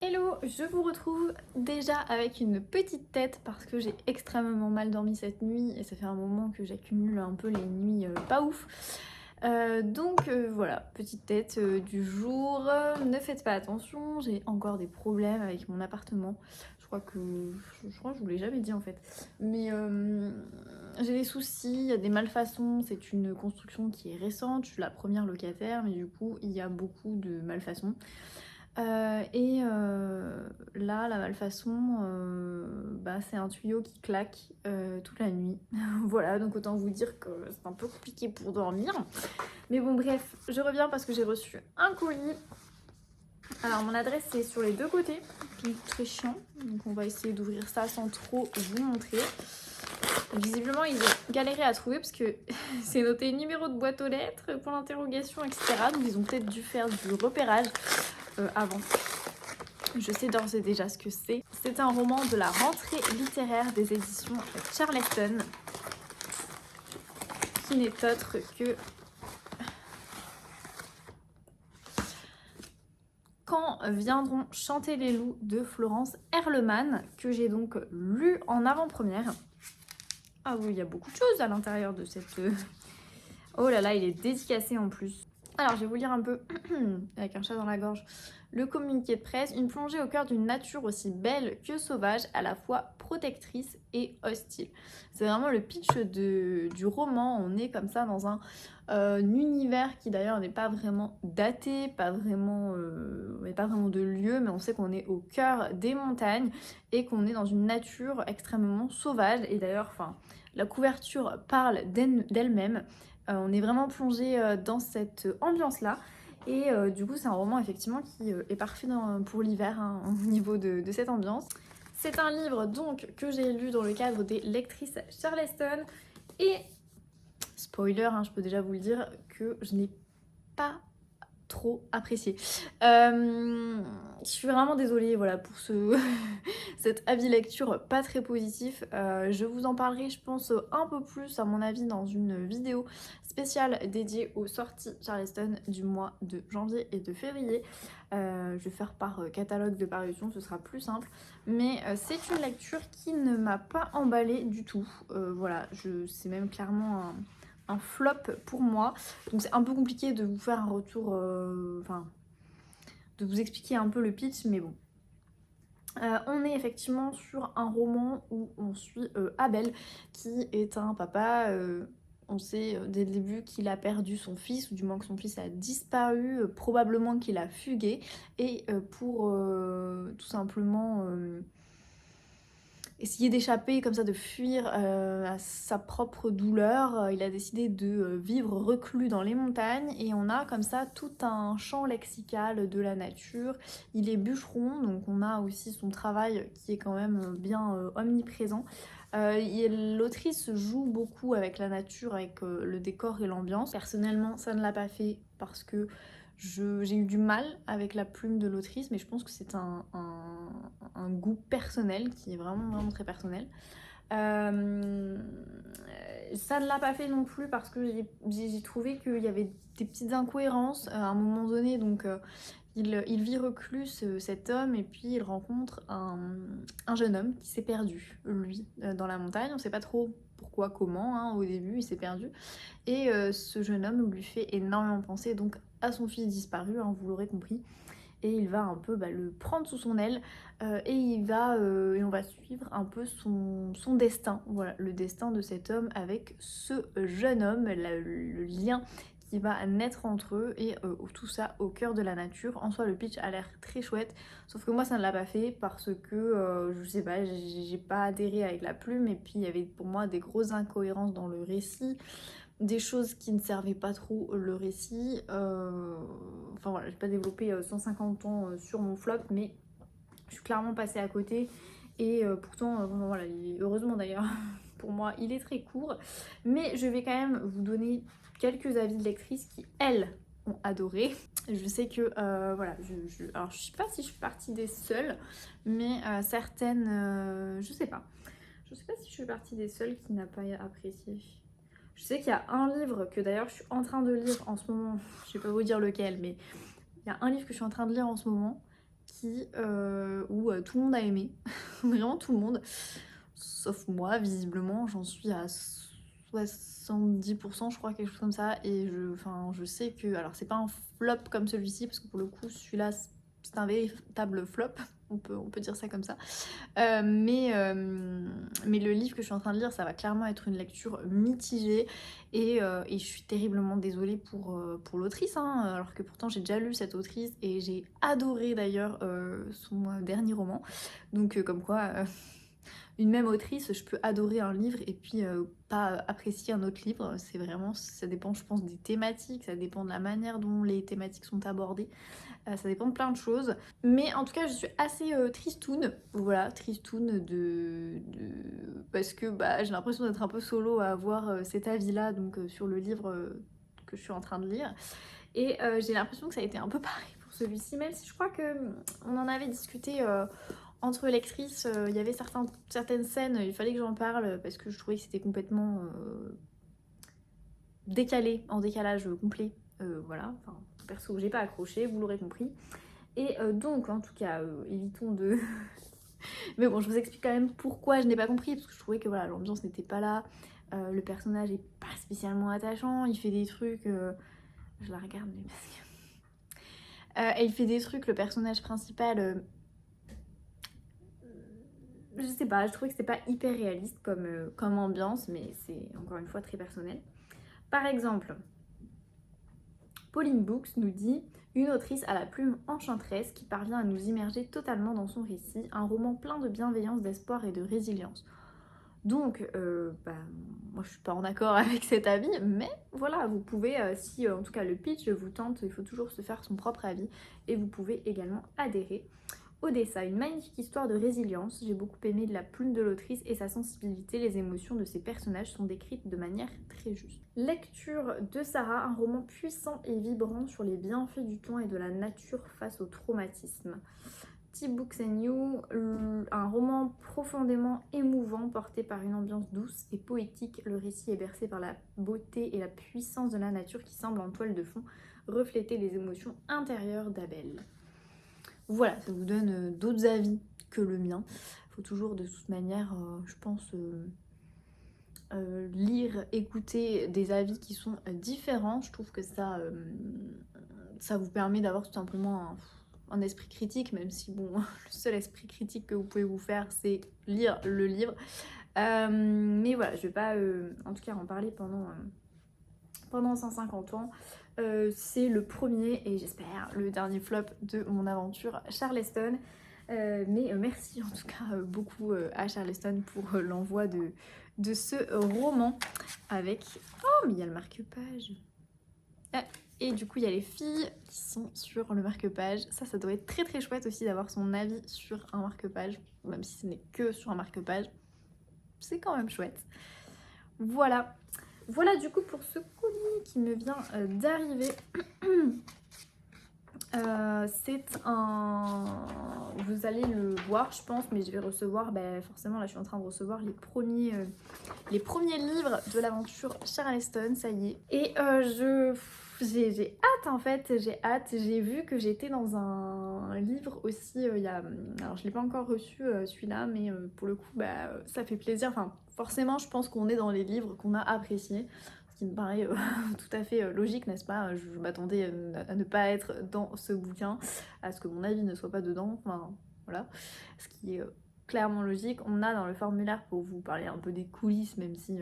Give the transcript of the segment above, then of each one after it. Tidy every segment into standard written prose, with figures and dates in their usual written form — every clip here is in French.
Hello, je vous retrouve déjà avec une petite tête parce que j'ai extrêmement mal dormi cette nuit et ça fait un moment que j'accumule un peu les nuits pas ouf. Voilà, petite tête du jour. Ne faites pas attention, j'ai encore des problèmes avec mon appartement. Je crois que je vous l'ai jamais dit en fait. Mais j'ai des soucis, il y a des malfaçons. C'est une construction qui est récente. Je suis la première locataire, mais du coup il y a beaucoup de malfaçons. Là, la malfaçon, c'est un tuyau qui claque toute la nuit. Voilà, donc autant vous dire que c'est un peu compliqué pour dormir. Mais bon, bref, je reviens parce que j'ai reçu un colis. Alors, mon adresse, c'est sur les deux côtés, donc très chiant. Donc, on va essayer d'ouvrir ça sans trop vous montrer. Visiblement, ils ont galéré à trouver parce que c'est noté numéro de boîte aux lettres, point d'interrogation, etc. Donc, ils ont peut-être dû faire du repérage avant. Je sais d'ores et déjà ce que c'est. C'est un roman de la rentrée littéraire des éditions Charleston, qui n'est autre que Quand viendront chanter les loups de Florence Herlemann, que j'ai donc lu en avant-première. Ah oui, il y a beaucoup de choses à l'intérieur de cette... Oh là là, il est dédicacé en plus. Alors, je vais vous lire un peu, avec un chat dans la gorge, le communiqué de presse. Une plongée au cœur d'une nature aussi belle que sauvage, à la fois protectrice et hostile. C'est vraiment le pitch du roman. On est comme ça dans un univers qui d'ailleurs n'est pas vraiment daté, pas vraiment de lieu, mais on sait qu'on est au cœur des montagnes et qu'on est dans une nature extrêmement sauvage. Et d'ailleurs, la couverture parle d'elle-même. On est vraiment plongé dans cette ambiance-là. Et du coup, c'est un roman effectivement qui est parfait pour l'hiver hein, au niveau de cette ambiance. C'est un livre donc que j'ai lu dans le cadre des lectrices Charleston. Et spoiler, hein, je peux déjà vous le dire, que je n'ai pas trop apprécié. Je suis vraiment désolée voilà, pour cet avis lecture pas très positif. Je vous en parlerai je pense un peu plus à mon avis dans une vidéo spéciale dédiée aux sorties Charleston du mois de janvier et de février. Je vais faire par catalogue de parution, ce sera plus simple. Mais c'est une lecture qui ne m'a pas emballée du tout. Voilà, c'est même clairement un flop pour moi. Donc c'est un peu compliqué de vous faire un retour, de vous expliquer un peu le pitch, mais bon. On est effectivement sur un roman où on suit Abel, qui est un papa. On sait dès le début qu'il a perdu son fils, ou du moins que son fils a disparu, probablement qu'il a fugué, et pour tout simplement essayer d'échapper comme ça, de fuir à sa propre douleur, il a décidé de vivre reclus dans les montagnes et on a comme ça tout un champ lexical de la nature. Il est bûcheron, donc on a aussi son travail qui est quand même bien omniprésent. L'autrice joue beaucoup avec la nature, avec le décor et l'ambiance. Personnellement, ça ne l'a pas fait parce que j'ai eu du mal avec la plume de l'autrice, mais je pense que c'est un goût personnel qui est vraiment très personnel. Ça ne l'a pas fait non plus parce que j'ai trouvé qu'il y avait des petites incohérences à un moment donné. Donc il vit reclus cet homme et puis il rencontre un jeune homme qui s'est perdu, lui, dans la montagne. On ne sait pas trop pourquoi, comment, hein, au début il s'est perdu. Et ce jeune homme lui fait énormément penser donc à son fils disparu, hein, vous l'aurez compris. Et il va un peu le prendre sous son aile et on va suivre un peu son destin, voilà, le destin de cet homme avec ce jeune homme, le lien qui va naître entre eux et tout ça au cœur de la nature. En soi, le pitch a l'air très chouette, sauf que moi ça ne l'a pas fait parce que je sais pas, j'ai pas adhéré avec la plume et puis il y avait pour moi des grosses incohérences dans le récit, des choses qui ne servaient pas trop le récit. Enfin voilà, je vais pas développer 150 ans sur mon flop, mais je suis clairement passée à côté. Et pourtant, voilà, heureusement d'ailleurs, pour moi, il est très court. Mais je vais quand même vous donner quelques avis de lectrices qui, elles, ont adoré. Je sais que, voilà, alors je sais pas si je suis partie des seules, mais certaines, je sais pas. Je sais pas si je suis partie des seules qui n'a pas apprécié. Je sais qu'il y a un livre que d'ailleurs je suis en train de lire en ce moment, je vais pas vous dire lequel, mais il y a un livre que je suis en train de lire en ce moment récit où tout le monde a aimé, vraiment tout le monde, sauf moi visiblement, j'en suis à 70% je crois, quelque chose comme ça, et je sais que, alors c'est pas un flop comme celui-ci, parce que pour le coup celui-là c'est un véritable flop, on peut dire ça comme ça. Mais le livre que je suis en train de lire, ça va clairement être une lecture mitigée et je suis terriblement désolée pour l'autrice, hein, alors que pourtant j'ai déjà lu cette autrice et j'ai adoré d'ailleurs son dernier roman. Donc comme quoi, une même autrice, je peux adorer un livre et puis pas apprécier un autre livre. C'est vraiment, ça dépend je pense des thématiques, ça dépend de la manière dont les thématiques sont abordées. Ça dépend de plein de choses. Mais en tout cas, je suis assez tristoun. Voilà, tristoun parce que bah, j'ai l'impression d'être un peu solo à avoir cet avis-là donc, sur le livre que je suis en train de lire. Et j'ai l'impression que ça a été un peu pareil pour celui-ci, même si je crois qu'on en avait discuté entre lectrices. Il y avait certaines scènes, il fallait que j'en parle parce que je trouvais que c'était complètement décalé, en décalage complet. Voilà, enfin, perso, j'ai pas accroché, vous l'aurez compris. Et donc, en tout cas, évitons de... Mais bon, je vous explique quand même pourquoi je n'ai pas compris, parce que je trouvais que voilà, l'ambiance n'était pas là, le personnage est pas spécialement attachant, il fait des trucs... Je la regarde, mais parce que... il fait des trucs, le personnage principal... je sais pas, je trouvais que c'était pas hyper réaliste comme ambiance, mais c'est encore une fois très personnel. Par exemple... Pauline Books nous dit « Une autrice à la plume enchanteresse qui parvient à nous immerger totalement dans son récit, un roman plein de bienveillance, d'espoir et de résilience. » Donc, moi je suis pas en accord avec cet avis, mais voilà, vous pouvez, si en tout cas le pitch vous tente, il faut toujours se faire son propre avis, et vous pouvez également adhérer. Odessa, une magnifique histoire de résilience. J'ai beaucoup aimé de la plume de l'autrice et sa sensibilité. Les émotions de ses personnages sont décrites de manière très juste. Lecture de Sarah, un roman puissant et vibrant sur les bienfaits du temps et de la nature face au traumatisme. T-Books and You, un roman profondément émouvant porté par une ambiance douce et poétique. Le récit est bercé par la beauté et la puissance de la nature qui semble en toile de fond refléter les émotions intérieures d'Abel. Voilà, ça vous donne d'autres avis que le mien. Il faut toujours de toute manière, je pense, lire, écouter des avis qui sont différents. Je trouve que ça vous permet d'avoir tout simplement un esprit critique, même si bon, le seul esprit critique que vous pouvez vous faire, c'est lire le livre. Mais voilà, je vais pas en tout cas en parler pendant 150 ans. C'est le premier et j'espère le dernier flop de mon aventure Charleston. Mais merci en tout cas beaucoup à Charleston pour l'envoi de ce roman avec... Oh, mais il y a le marque-page. Ah, et du coup, il y a les filles qui sont sur le marque-page. Ça doit être très très chouette aussi d'avoir son avis sur un marque-page, même si ce n'est que sur un marque-page. C'est quand même chouette. Voilà. Voilà du coup pour ce colis qui me vient d'arriver. C'est un... Vous allez le voir je pense, mais je vais recevoir, forcément là je suis en train de recevoir les premiers livres de l'aventure Charleston, ça y est. Et j'ai hâte en fait, j'ai vu que j'étais dans un livre aussi, alors je l'ai pas encore reçu celui-là, mais pour le coup ça fait plaisir, enfin forcément je pense qu'on est dans les livres qu'on a appréciés. Qui me paraît tout à fait logique, n'est-ce pas? Je m'attendais à ne pas être dans ce bouquin, à ce que mon avis ne soit pas dedans, enfin voilà, ce qui est clairement logique. On a dans le formulaire, pour vous parler un peu des coulisses, même si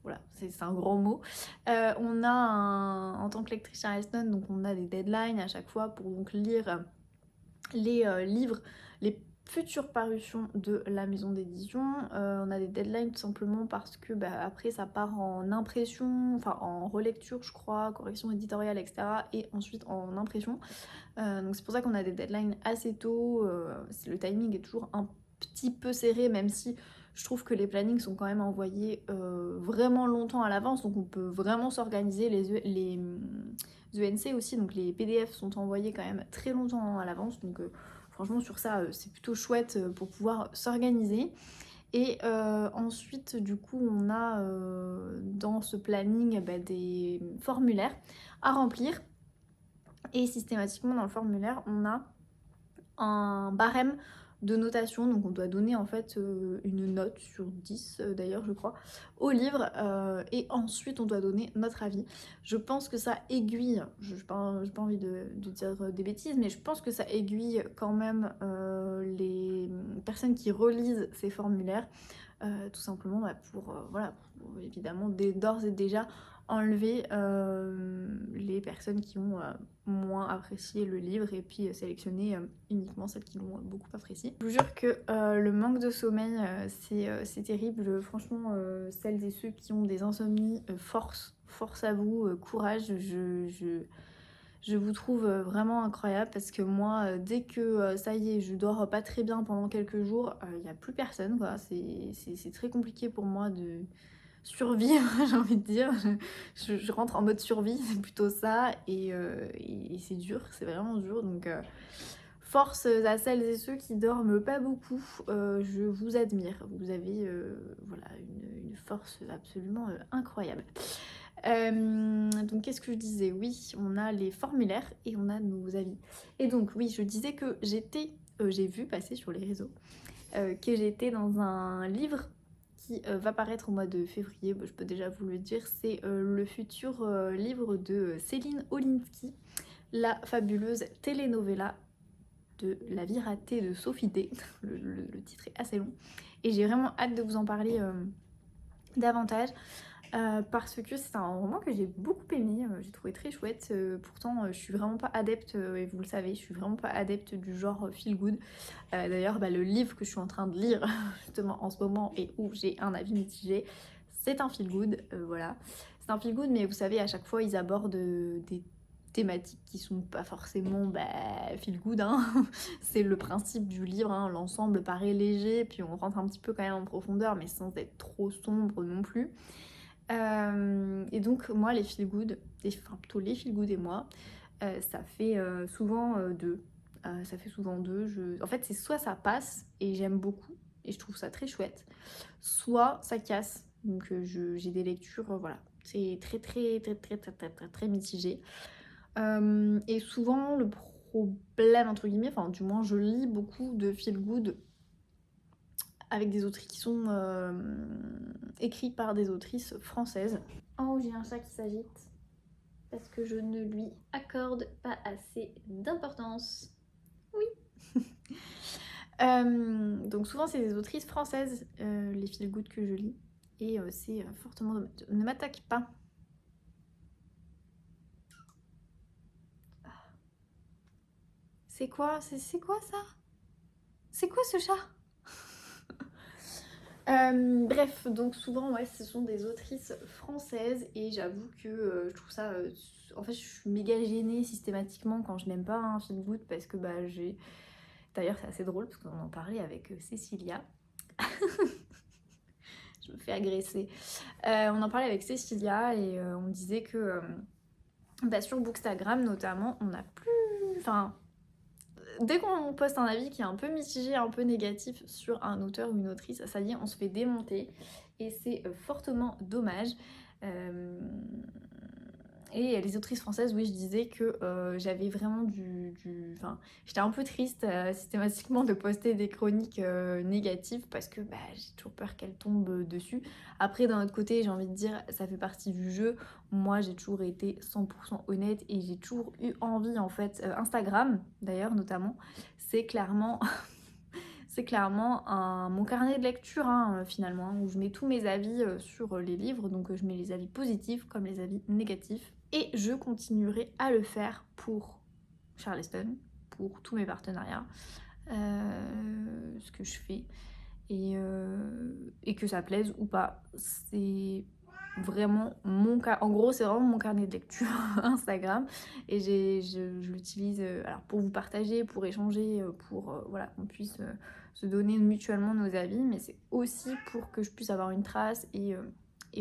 voilà, c'est un grand mot, on a en tant que lectrice Charleston, donc on a des deadlines à chaque fois pour donc lire les livres, les futures parutions de la maison d'édition. On a des deadlines tout simplement parce que après ça part en impression, enfin en relecture je crois, correction éditoriale etc. et ensuite en impression. Donc c'est pour ça qu'on a des deadlines assez tôt. Le timing est toujours un petit peu serré, même si je trouve que les plannings sont quand même envoyés vraiment longtemps à l'avance, donc on peut vraiment s'organiser. Les ENC aussi, donc les PDF sont envoyés quand même très longtemps à l'avance, donc franchement sur ça c'est plutôt chouette pour pouvoir s'organiser. Et ensuite du coup on a dans ce planning des formulaires à remplir, et systématiquement dans le formulaire on a un barème de notation, donc on doit donner en fait une note sur 10 d'ailleurs je crois au livre et ensuite on doit donner notre avis. Je pense que ça aiguille, j'ai pas envie de dire des bêtises, mais je pense que ça aiguille quand même les personnes qui relisent ces formulaires, tout simplement bah, voilà, pour évidemment d'ores et déjà enlever les personnes qui ont moins apprécié le livre et puis sélectionner uniquement celles qui l'ont beaucoup apprécié. Je vous jure que le manque de sommeil c'est terrible, franchement celles et ceux qui ont des insomnies, force à vous, courage, je vous trouve vraiment incroyable parce que moi dès que ça y est je dors pas très bien pendant quelques jours, il n'y a plus personne quoi, c'est très compliqué pour moi de survivre, j'ai envie de dire. Je rentre en mode survie, c'est plutôt ça, et c'est dur, c'est vraiment dur, donc force à celles et ceux qui dorment pas beaucoup, je vous admire, vous avez voilà, une force absolument incroyable. Donc qu'est-ce que je disais? Oui, on a les formulaires et on a nos avis. Et donc oui, je disais que j'ai vu passer sur les réseaux, que j'étais dans un livre qui va paraître au mois de février, je peux déjà vous le dire, c'est le futur livre de Céline Olinsky, la fabuleuse telenovela de La vie ratée de Sophie D. Le titre est assez long et j'ai vraiment hâte de vous en parler davantage. Parce que c'est un roman que j'ai beaucoup aimé, j'ai trouvé très chouette, pourtant je suis vraiment pas adepte, et vous le savez, je suis vraiment pas adepte du genre feel good. D'ailleurs le livre que je suis en train de lire justement en ce moment et où j'ai un avis mitigé, c'est un feel good, voilà. C'est un feel good mais vous savez à chaque fois ils abordent des thématiques qui sont pas forcément feel good, hein. C'est le principe du livre, hein. L'ensemble paraît léger puis on rentre un petit peu quand même en profondeur mais sans être trop sombre non plus. Et donc moi les feel good, enfin plutôt les feel good et moi, ça fait souvent deux. Ça fait souvent deux. En fait c'est soit ça passe et j'aime beaucoup et je trouve ça très chouette, soit ça casse. Donc j'ai des lectures, voilà. C'est très mitigé. Et souvent le problème entre guillemets, enfin du moins je lis beaucoup de feel good avec des autrices qui sont écrits par des autrices françaises. Oh, j'ai un chat qui s'agite parce que je ne lui accorde pas assez d'importance. Oui. Donc souvent c'est des autrices françaises, les feel good que je lis, et c'est fortement dommage. Ne m'attaque pas. C'est quoi? C'est quoi ça? C'est quoi ce chat? Bref, donc souvent ouais ce sont des autrices françaises et j'avoue que je trouve ça... en fait je suis méga gênée systématiquement quand je n'aime pas un feel good parce que j'ai... D'ailleurs c'est assez drôle parce qu'on en parlait avec Cécilia. Je me fais agresser. On en parlait avec Cécilia et on disait que sur Bookstagram notamment on n'a plus... Enfin... Dès qu'on poste un avis qui est un peu mitigé, un peu négatif sur un auteur ou une autrice, ça y est, on se fait démonter. Et c'est fortement dommage. Et les autrices françaises, oui, je disais que j'avais vraiment Enfin, j'étais un peu triste systématiquement de poster des chroniques négatives parce que j'ai toujours peur qu'elles tombent dessus. Après, d'un autre côté, j'ai envie de dire, ça fait partie du jeu. Moi, j'ai toujours été 100% honnête et j'ai toujours eu envie, en fait. Instagram, d'ailleurs, notamment, c'est clairement... c'est clairement mon carnet de lecture, hein, finalement, où je mets tous mes avis sur les livres. Donc, je mets les avis positifs comme les avis négatifs. Et je continuerai à le faire pour Charleston, pour tous mes partenariats, ce que je fais. Et que ça plaise ou pas, c'est vraiment en gros c'est vraiment mon carnet de lecture Instagram, et je l'utilise alors pour vous partager, pour échanger, pour voilà, qu'on puisse se donner mutuellement nos avis, mais c'est aussi pour que je puisse avoir une trace et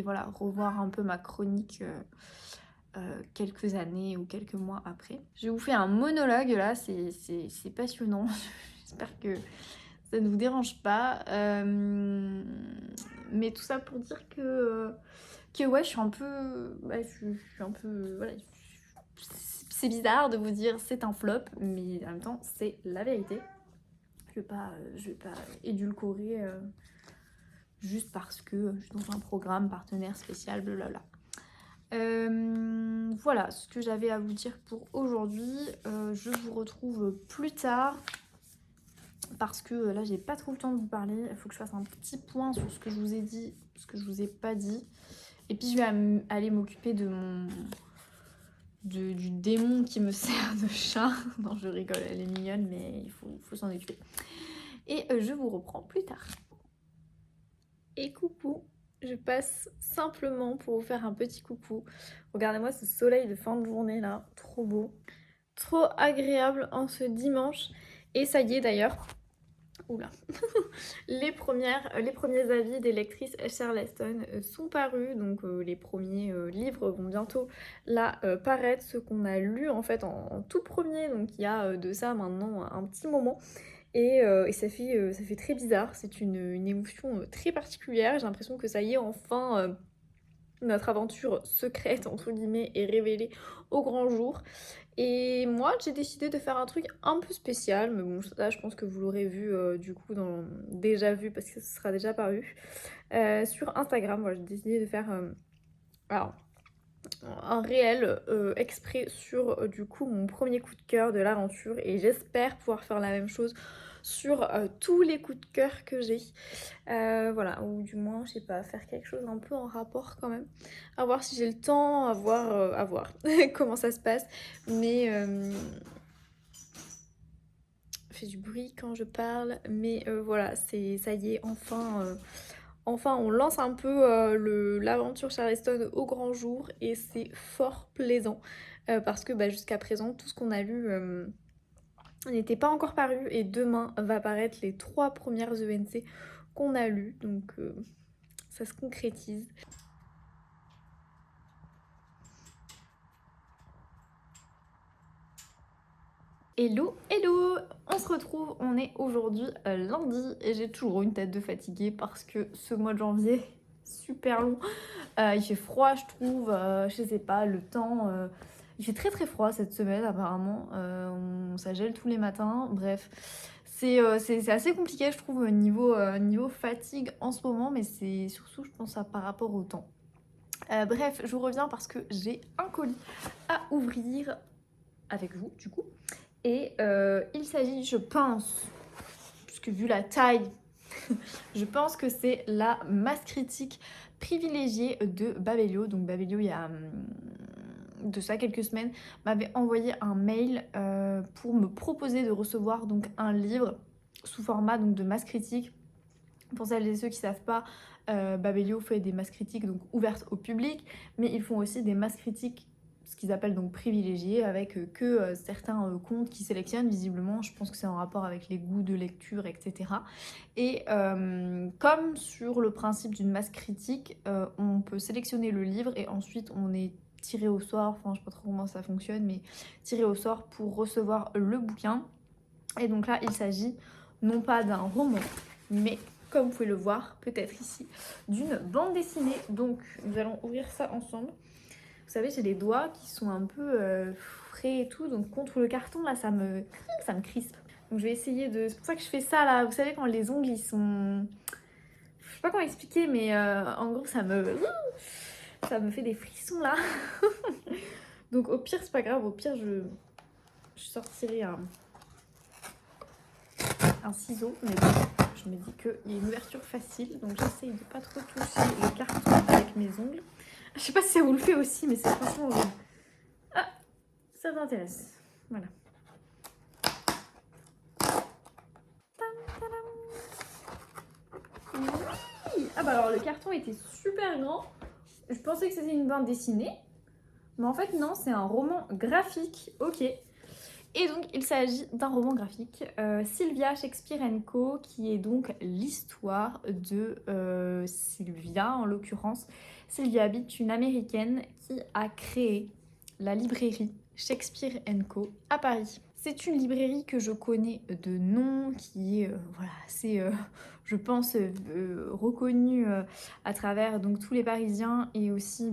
voilà, revoir un peu ma chronique quelques années ou quelques mois après. Je vous fais un monologue là, c'est passionnant. J'espère que ça ne vous dérange pas, mais tout ça pour dire que ouais, je suis un peu, je suis un peu, voilà, c'est bizarre de vous dire c'est un flop, mais en même temps c'est la vérité. Je vais pas édulcorer juste parce que je suis dans un programme partenaire spécial, blablabla. Voilà ce que j'avais à vous dire pour aujourd'hui. Je vous retrouve plus tard parce que là j'ai pas trop le temps de vous parler. Il faut que je fasse un petit point sur ce que je vous ai dit, ce que je vous ai pas dit. Et puis je vais aller m'occuper de du démon qui me sert de chat. Non, je rigole, elle est mignonne, mais il faut s'en occuper. Et je vous reprends plus tard. Et coucou, je passe simplement pour vous faire un petit coucou. Regardez-moi ce soleil de fin de journée là, trop beau. Trop agréable en ce dimanche. Et ça y est d'ailleurs, oula, les premiers avis des lectrices Charleston sont parus. Donc les premiers livres vont bientôt là paraître. Ceux qu'on a lus en fait en tout premier, donc il y a de ça maintenant un petit moment. Et ça fait très bizarre, c'est une émotion très particulière. J'ai l'impression que ça y est, enfin, notre aventure secrète, entre guillemets, est révélée au grand jour. Et moi, j'ai décidé de faire un truc un peu spécial, mais bon, là, je pense que vous l'aurez vu, du coup, déjà vu, parce que ce sera déjà paru. Sur Instagram, voilà, j'ai décidé de faire alors, un réel exprès sur, du coup, mon premier coup de cœur de l'aventure. Et j'espère pouvoir faire la même chose sur tous les coups de cœur que j'ai. Voilà, ou du moins, je sais pas, faire quelque chose un peu en rapport quand même. À voir si j'ai le temps, à voir comment ça se passe. Mais fait du bruit quand je parle. Mais voilà, ça y est, enfin, on lance un peu l'aventure Charleston au grand jour et c'est fort plaisant parce que jusqu'à présent, tout ce qu'on a lu n'était pas encore paru et demain va paraître les 3 premières ENC qu'on a lues, donc ça se concrétise. Hello, hello! On se retrouve, on est aujourd'hui lundi et j'ai toujours une tête de fatiguée parce que ce mois de janvier, super long. Il fait froid, je trouve, je sais pas, le temps... Il fait très très froid cette semaine apparemment, ça gèle tous les matins, bref. C'est assez compliqué je trouve niveau fatigue en ce moment, mais c'est surtout je pense par rapport au temps. Bref, je vous reviens parce que j'ai un colis à ouvrir avec vous du coup. Et il s'agit, je pense, puisque vu la taille, je pense que c'est la masse critique privilégiée de Babelio. Donc Babelio, il y a de ça quelques semaines, m'avait envoyé un mail pour me proposer de recevoir donc un livre sous format donc de masse critique. Pour celles et ceux qui ne savent pas, Babelio fait des masses critiques donc ouvertes au public, mais ils font aussi des masses critiques, ce qu'ils appellent donc privilégiées, avec que certains comptes qui sélectionnent visiblement. Je pense que c'est en rapport avec les goûts de lecture, etc. Et comme sur le principe d'une masse critique, on peut sélectionner le livre et ensuite on est tiré au sort, enfin je sais pas trop comment ça fonctionne, mais tiré au sort pour recevoir le bouquin. Et donc là il s'agit non pas d'un roman, mais comme vous pouvez le voir peut-être ici, d'une bande dessinée. Donc nous allons ouvrir ça ensemble. Vous savez, j'ai les doigts qui sont un peu frais et tout, donc contre le carton là ça me crispe. Donc je vais essayer de... C'est pour ça que je fais ça là, vous savez quand les ongles ils sont... Je sais pas comment expliquer, mais en gros ça me fait des frissons là. Donc au pire c'est pas grave, au pire je sortirai un ciseau, mais bon, je me dis qu'il y a une ouverture facile, donc j'essaye de pas trop toucher le carton avec mes ongles. Je sais pas si ça vous le fait aussi, mais c'est franchement horrible. Ah, ça t'intéresse. Voilà. Oui. Ah bah alors le carton était super grand. Je pensais que c'était une bande dessinée, mais en fait non, c'est un roman graphique. Ok. Et donc il s'agit d'un roman graphique, Sylvia Shakespeare & Co, qui est donc l'histoire de Sylvia en l'occurrence. Sylvia Beach, une américaine qui a créé la librairie Shakespeare & Co à Paris. C'est une librairie que je connais de nom, qui est voilà, assez, je pense, reconnue à travers donc, tous les Parisiens et aussi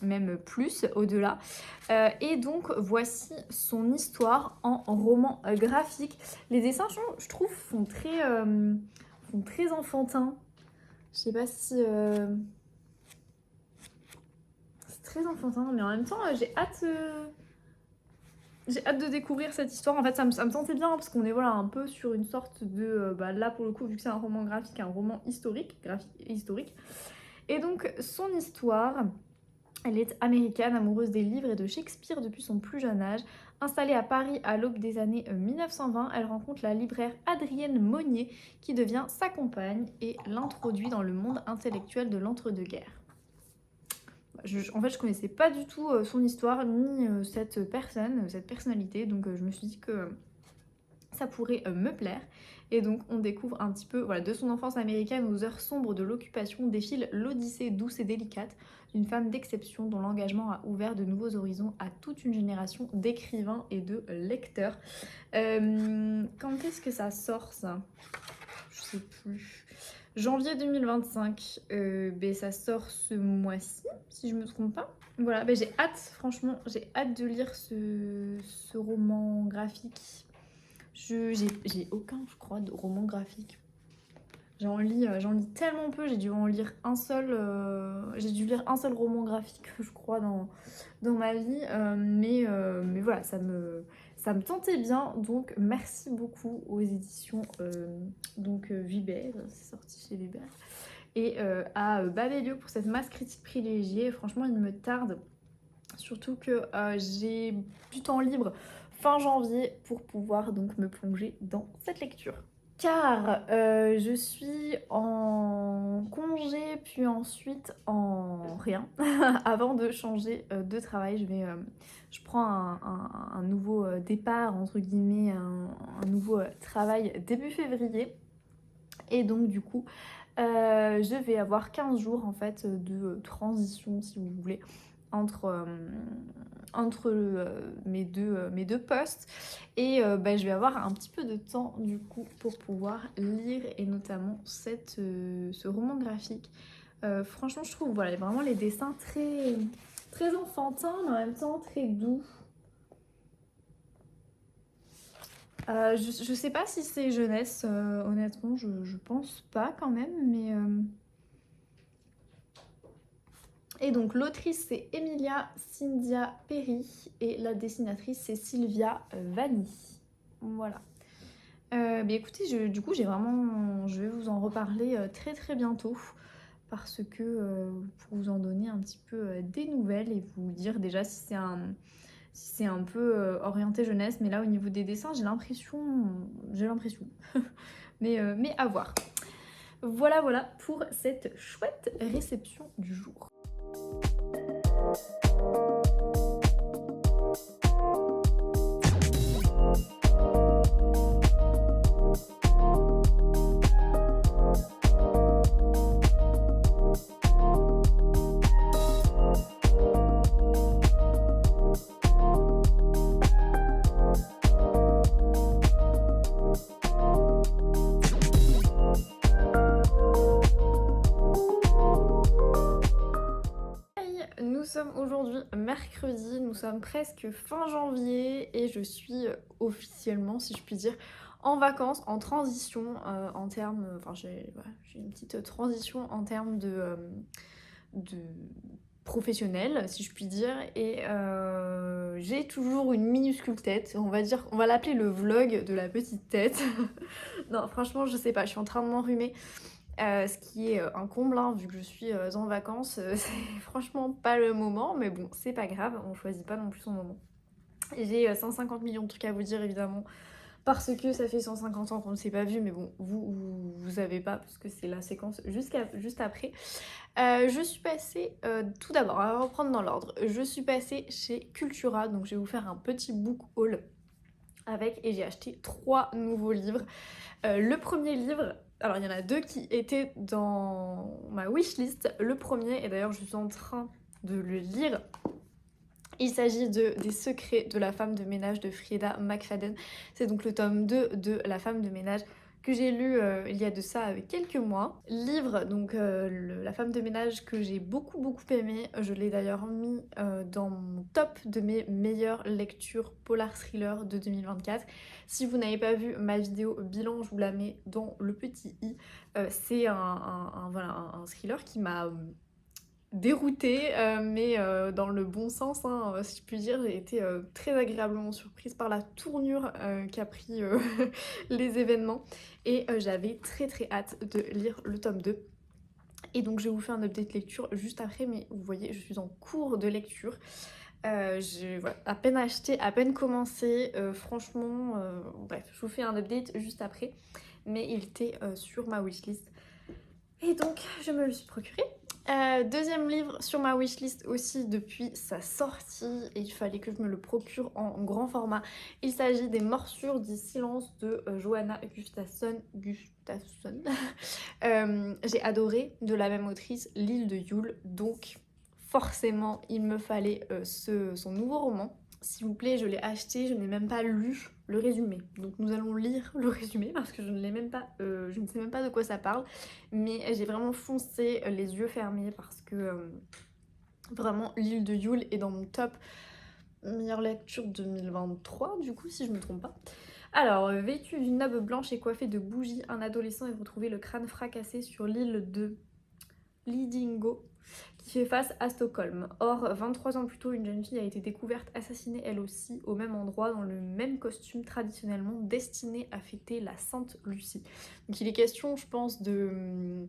même plus au-delà. Et donc voici son histoire en roman graphique. Les dessins, je trouve, font très enfantins. Je sais pas si... c'est très enfantin, mais en même temps, j'ai hâte de découvrir cette histoire. En fait, ça me tentait bien, parce qu'on est voilà, un peu sur une sorte de... là, pour le coup, vu que c'est un roman graphique, un roman historique. Et donc, son histoire... Elle est américaine, amoureuse des livres et de Shakespeare depuis son plus jeune âge. Installée à Paris à l'aube des années 1920, elle rencontre la libraire Adrienne Monnier qui devient sa compagne et l'introduit dans le monde intellectuel de l'entre-deux-guerres. En fait, je connaissais pas du tout son histoire ni cette personnalité, donc je me suis dit que ça pourrait me plaire. Et donc on découvre un petit peu voilà, de son enfance américaine aux heures sombres de l'occupation défile l'odyssée douce et délicate d'une femme d'exception dont l'engagement a ouvert de nouveaux horizons à toute une génération d'écrivains et de lecteurs. Quand est-ce que ça sort ça? Je sais plus. Janvier 2025, ça sort ce mois-ci, si je me trompe pas. Voilà, j'ai hâte, franchement, j'ai hâte de lire ce roman graphique. J'ai aucun, je crois, de roman graphique. J'en lis tellement peu, j'ai dû lire un seul roman graphique, je crois, dans ma vie. Mais voilà, ça me tentait bien, donc merci beaucoup aux éditions Vibert, c'est sorti chez Vibert, et à Babelio pour cette masse critique privilégiée. Franchement, il me tarde, surtout que j'ai du temps libre fin janvier pour pouvoir donc me plonger dans cette lecture. Car je suis en congé, puis ensuite en rien, avant de changer de travail. Je prends un nouveau départ, entre guillemets, un nouveau travail début février. Et donc du coup, je vais avoir 15 jours en fait de transition, si vous voulez, entre mes deux postes, et je vais avoir un petit peu de temps du coup pour pouvoir lire, et notamment ce roman graphique. Franchement, je trouve voilà, vraiment les dessins très, très enfantins, mais en même temps très doux. Je sais pas si c'est jeunesse, honnêtement, je pense pas quand même, mais... Et donc l'autrice c'est Emilia Cynthia Perry et la dessinatrice c'est Sylvia Vanni. Voilà. Écoutez, du coup je vais vous en reparler très très bientôt, parce que pour vous en donner un petit peu des nouvelles et vous dire déjà si c'est un peu orienté jeunesse, mais là au niveau des dessins j'ai l'impression. mais à voir. Voilà pour cette chouette réception du jour. Nous sommes aujourd'hui mercredi, nous sommes presque fin janvier et je suis officiellement, si je puis dire, en vacances, en transition en termes... Enfin, j'ai une petite transition en termes de professionnel, si je puis dire, et j'ai toujours une minuscule tête, on va l'appeler le vlog de la petite tête. Non, franchement, je sais pas, je suis en train de m'enrhumer. Ce qui est un comble, hein, vu que je suis en vacances, c'est franchement pas le moment, mais bon, c'est pas grave, on choisit pas non plus son moment. J'ai 150 millions de trucs à vous dire, évidemment, parce que ça fait 150 ans qu'on ne s'est pas vu, mais bon, vous savez pas, parce que c'est la séquence juste après. Je suis passée, tout d'abord, on va reprendre dans l'ordre, je suis passée chez Cultura, donc je vais vous faire un petit book haul et j'ai acheté 3 nouveaux livres. Le premier livre... Alors, il y en a 2 qui étaient dans ma wishlist. Le premier, et d'ailleurs, je suis en train de le lire. Il s'agit de Des secrets de la femme de ménage de Frieda McFadden. C'est donc le tome 2 de La femme de ménage que j'ai lu il y a de ça quelques mois. Livre, donc La femme de ménage que j'ai beaucoup aimé. Je l'ai d'ailleurs mis dans mon top de mes meilleures lectures polar thriller de 2024. Si vous n'avez pas vu ma vidéo bilan, je vous la mets dans le petit i. C'est voilà, un thriller qui m'a déroutée, mais dans le bon sens, hein, si je puis dire. J'ai été très agréablement surprise par la tournure qu'a pris les événements, et j'avais très hâte de lire le tome 2. Et donc je vais vous faire un update lecture juste après, mais vous voyez, je suis en cours de lecture. J'ai voilà, à peine acheté, à peine commencé, franchement, bref, je vous fais un update juste après, mais il était sur ma wishlist. Et donc je me le suis procuré. Deuxième livre sur ma wishlist aussi depuis sa sortie, et il fallait que je me le procure en grand format. Il s'agit des Morsures du silence de Johanna Gustafsson. J'ai adoré, de la même autrice, L'île de Yule, donc forcément il me fallait son nouveau roman. S'il vous plaît, je l'ai acheté, je n'ai même pas lu le résumé. Donc nous allons lire le résumé parce que je ne l'ai même pas, je ne sais même pas de quoi ça parle. Mais j'ai vraiment foncé les yeux fermés parce que vraiment L'île de Yule est dans mon top meilleure lecture 2023 du coup, si je me trompe pas. Alors, vêtu d'une nappe blanche et coiffé de bougies, un adolescent est retrouvé le crâne fracassé sur l'île de Lidingö, qui fait face à Stockholm. Or, 23 ans plus tôt, une jeune fille a été découverte assassinée elle aussi au même endroit, dans le même costume traditionnellement destiné à fêter la Sainte Lucie. Donc il est question, je pense, de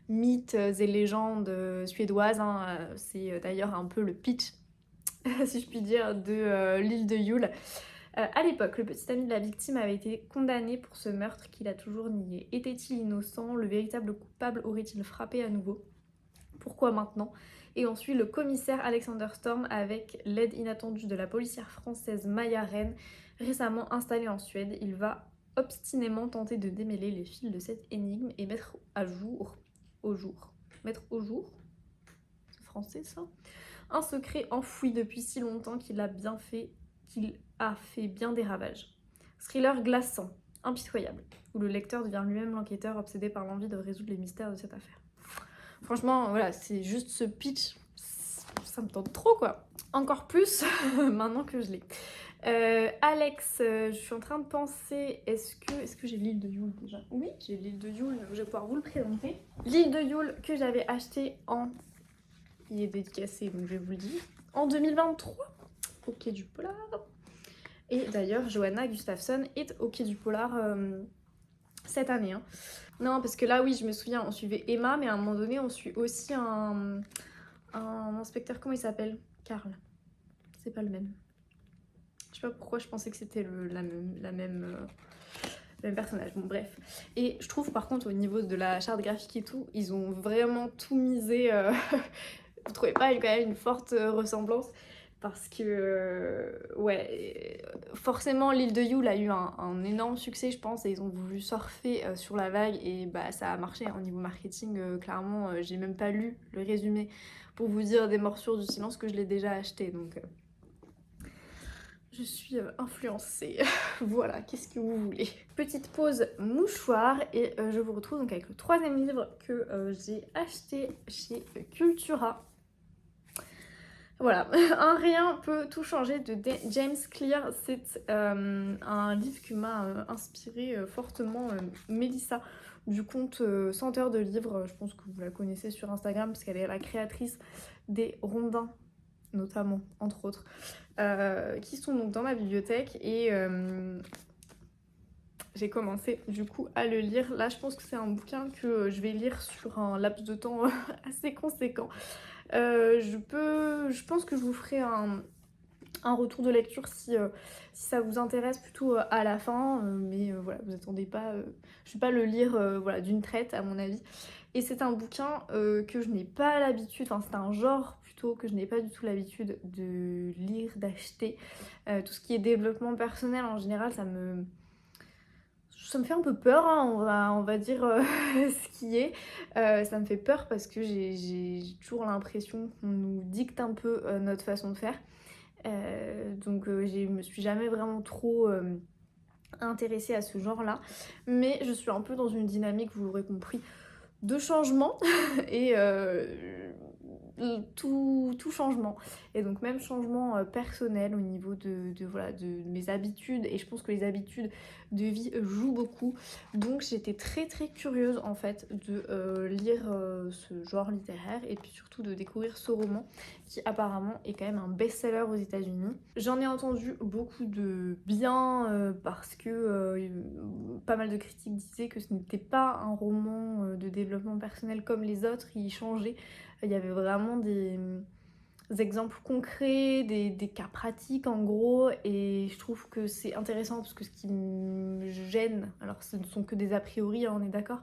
mythes et légendes suédoises, hein. C'est d'ailleurs un peu le pitch, si je puis dire, de L'île de Yule. À l'époque, le petit ami de la victime avait été condamné pour ce meurtre qu'il a toujours nié. Était-il innocent? Le véritable coupable aurait-il frappé à nouveau? Pourquoi maintenant? Et on suit le commissaire Alexander Storm avec l'aide inattendue de la policière française Maya Rennes, récemment installée en Suède. Il va obstinément tenter de démêler les fils de cette énigme et mettre au jour, c'est français ça, un secret enfoui depuis si longtemps qu'il a fait bien des ravages. Thriller glaçant, impitoyable, où le lecteur devient lui-même l'enquêteur obsédé par l'envie de résoudre les mystères de cette affaire. Franchement, voilà, c'est juste ce pitch, ça me tente trop quoi. Encore plus maintenant que je l'ai. Alex, je suis en train de penser, est-ce que j'ai L'île de Yule déjà? Oui, j'ai L'île de Yule, je vais pouvoir vous le présenter. L'île de Yule que j'avais acheté il est dédicacé, donc je vais vous le dire, en 2023, au Quai du Polar. Et d'ailleurs, Johanna Gustafsson est au Quai du Polar cette année. Hein. Non, parce que là, oui, je me souviens, on suivait Emma, mais à un moment donné, on suit aussi un inspecteur, comment il s'appelle? Karl. C'est pas le même. Je sais pas pourquoi je pensais que c'était le même personnage. Bon, bref. Et je trouve, par contre, au niveau de la charte graphique et tout, ils ont vraiment tout misé. Vous trouvez pas quand même une forte ressemblance? Parce que, ouais, forcément, L'île de Yule a eu un énorme succès, je pense, et ils ont voulu surfer sur la vague, et bah ça a marché au niveau marketing. Clairement, j'ai même pas lu le résumé pour vous dire des Morsures du silence que je l'ai déjà acheté, donc je suis influencée. Voilà, qu'est-ce que vous voulez. Petite pause mouchoir, et je vous retrouve donc avec le troisième livre que j'ai acheté chez Cultura. Voilà, un rien peut tout changer de James Clear. C'est un livre qui m'a inspiré fortement Mélissa du compte Senteur de livres. Je pense que vous la connaissez sur Instagram parce qu'elle est la créatrice des rondins, notamment, entre autres, qui sont donc dans ma bibliothèque, et j'ai commencé du coup à le lire. Là, je pense que c'est un bouquin que je vais lire sur un laps de temps assez conséquent. Je pense que je vous ferai un retour de lecture si ça vous intéresse plutôt à la fin, mais voilà, vous attendez pas, je vais pas le lire voilà, d'une traite à mon avis. Et c'est un bouquin que je n'ai pas l'habitude, enfin c'est un genre plutôt que je n'ai pas du tout l'habitude de lire, d'acheter. Tout ce qui est développement personnel en général, ça me fait un peu peur, hein, on va dire ce qui est. Ça me fait peur parce que j'ai toujours l'impression qu'on nous dicte un peu notre façon de faire. Donc je me suis jamais vraiment trop intéressée à ce genre-là. Mais je suis un peu dans une dynamique, vous l'aurez compris, de changement et tout changement. Et donc même changement personnel au niveau voilà, de mes habitudes. Et je pense que les habitudes de vie jouent beaucoup. Donc j'étais très très curieuse en fait de lire ce genre littéraire et puis surtout de découvrir ce roman qui apparemment est quand même un best-seller aux États-Unis. J'en ai entendu beaucoup de bien parce que pas mal de critiques disaient que ce n'était pas un roman de développement personnel comme les autres, il changeait. Il y avait vraiment des exemples concrets, des cas pratiques en gros, et je trouve que c'est intéressant parce que ce qui me gêne, alors ce ne sont que des a priori, hein, on est d'accord,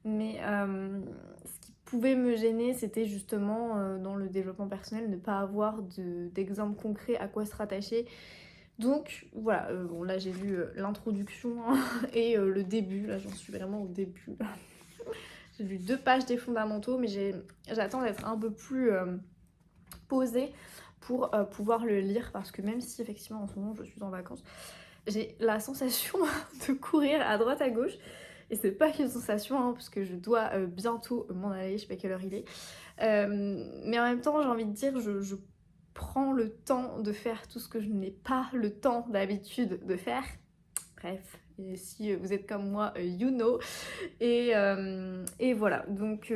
mais ce qui pouvait me gêner, c'était justement dans le développement personnel ne pas avoir d'exemples concrets à quoi se rattacher. Donc voilà, bon là j'ai lu l'introduction hein, et le début, là j'en suis vraiment au début. J'ai lu 2 pages des fondamentaux, mais j'attends d'être un peu plus posée pour pouvoir le lire, parce que même si effectivement en ce moment je suis en vacances, j'ai la sensation de courir à droite à gauche, et c'est pas qu'une sensation hein, parce que je dois bientôt m'en aller, je sais pas quelle heure il est, mais en même temps j'ai envie de dire je prends le temps de faire tout ce que je n'ai pas le temps d'habitude de faire. Bref, et si vous êtes comme moi, you know. Et voilà, donc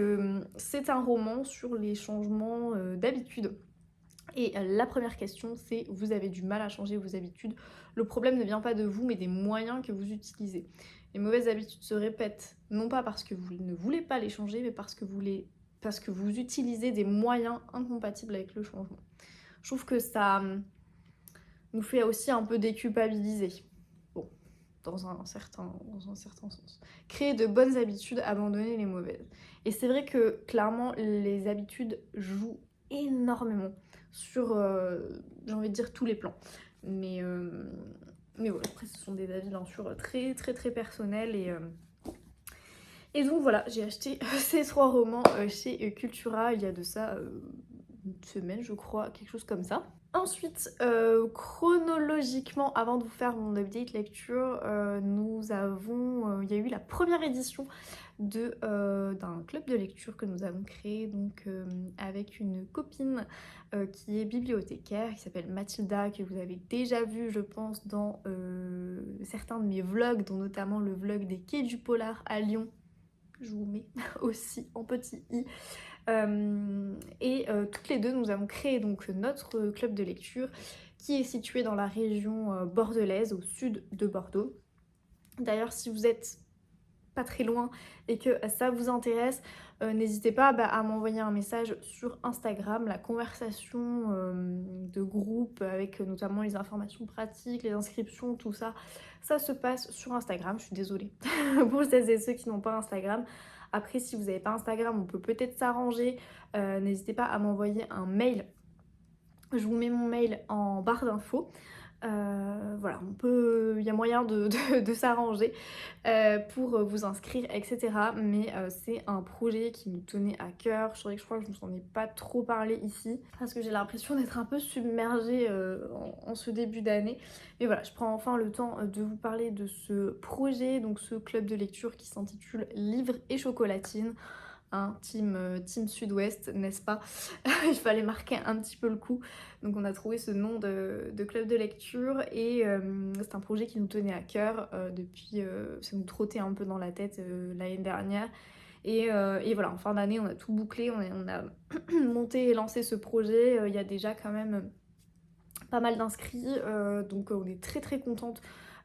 c'est un roman sur les changements d'habitude. Et la première question, c'est: vous avez du mal à changer vos habitudes. Le problème ne vient pas de vous, mais des moyens que vous utilisez. Les mauvaises habitudes se répètent, non pas parce que vous ne voulez pas les changer, mais parce que vous utilisez des moyens incompatibles avec le changement. Je trouve que ça nous fait aussi un peu déculpabiliser. Bon, dans un certain sens. Créer de bonnes habitudes, abandonner les mauvaises. Et c'est vrai que clairement, les habitudes jouent énormément sur, j'ai envie de dire, tous les plans. Mais voilà, après ce sont des avis bien sûr très très très personnels. Et donc voilà, j'ai acheté ces 3 romans chez Cultura il y a de ça une semaine je crois, quelque chose comme ça. Ensuite, chronologiquement, avant de vous faire mon update lecture, il y a eu la première édition d'un club de lecture que nous avons créé donc avec une copine qui est bibliothécaire, qui s'appelle Mathilda, que vous avez déjà vu je pense dans certains de mes vlogs, dont notamment le vlog des Quais du Polar à Lyon. Je vous mets aussi en petit i. Toutes les deux nous avons créé donc notre club de lecture qui est situé dans la région bordelaise, au sud de Bordeaux. D'ailleurs, si vous êtes pas très loin et que ça vous intéresse, n'hésitez pas à m'envoyer un message sur Instagram. La conversation de groupe avec notamment les informations pratiques, les inscriptions, tout ça, ça se passe sur Instagram. Je suis désolée pour celles et ceux qui n'ont pas Instagram. Après, si vous n'avez pas Instagram, on peut peut-être s'arranger. N'hésitez pas à m'envoyer un mail. Je vous mets mon mail en barre d'infos. Voilà, il y a moyen de s'arranger pour vous inscrire, etc. Mais c'est un projet qui nous tenait à cœur. Je crois que je ne vous en ai pas trop parlé ici, parce que j'ai l'impression d'être un peu submergée en ce début d'année. Mais voilà, je prends enfin le temps de vous parler de ce projet, donc ce club de lecture qui s'intitule Livres et Chocolatine. Hein, team Sud-Ouest, n'est-ce pas? Il fallait marquer un petit peu le coup. Donc on a trouvé ce nom de club de lecture et c'est un projet qui nous tenait à cœur depuis, ça nous trottait un peu dans la tête l'année dernière. Et voilà, en fin d'année, on a tout bouclé, on a monté et lancé ce projet. Il y a déjà quand même pas mal d'inscrits, donc on est très très contente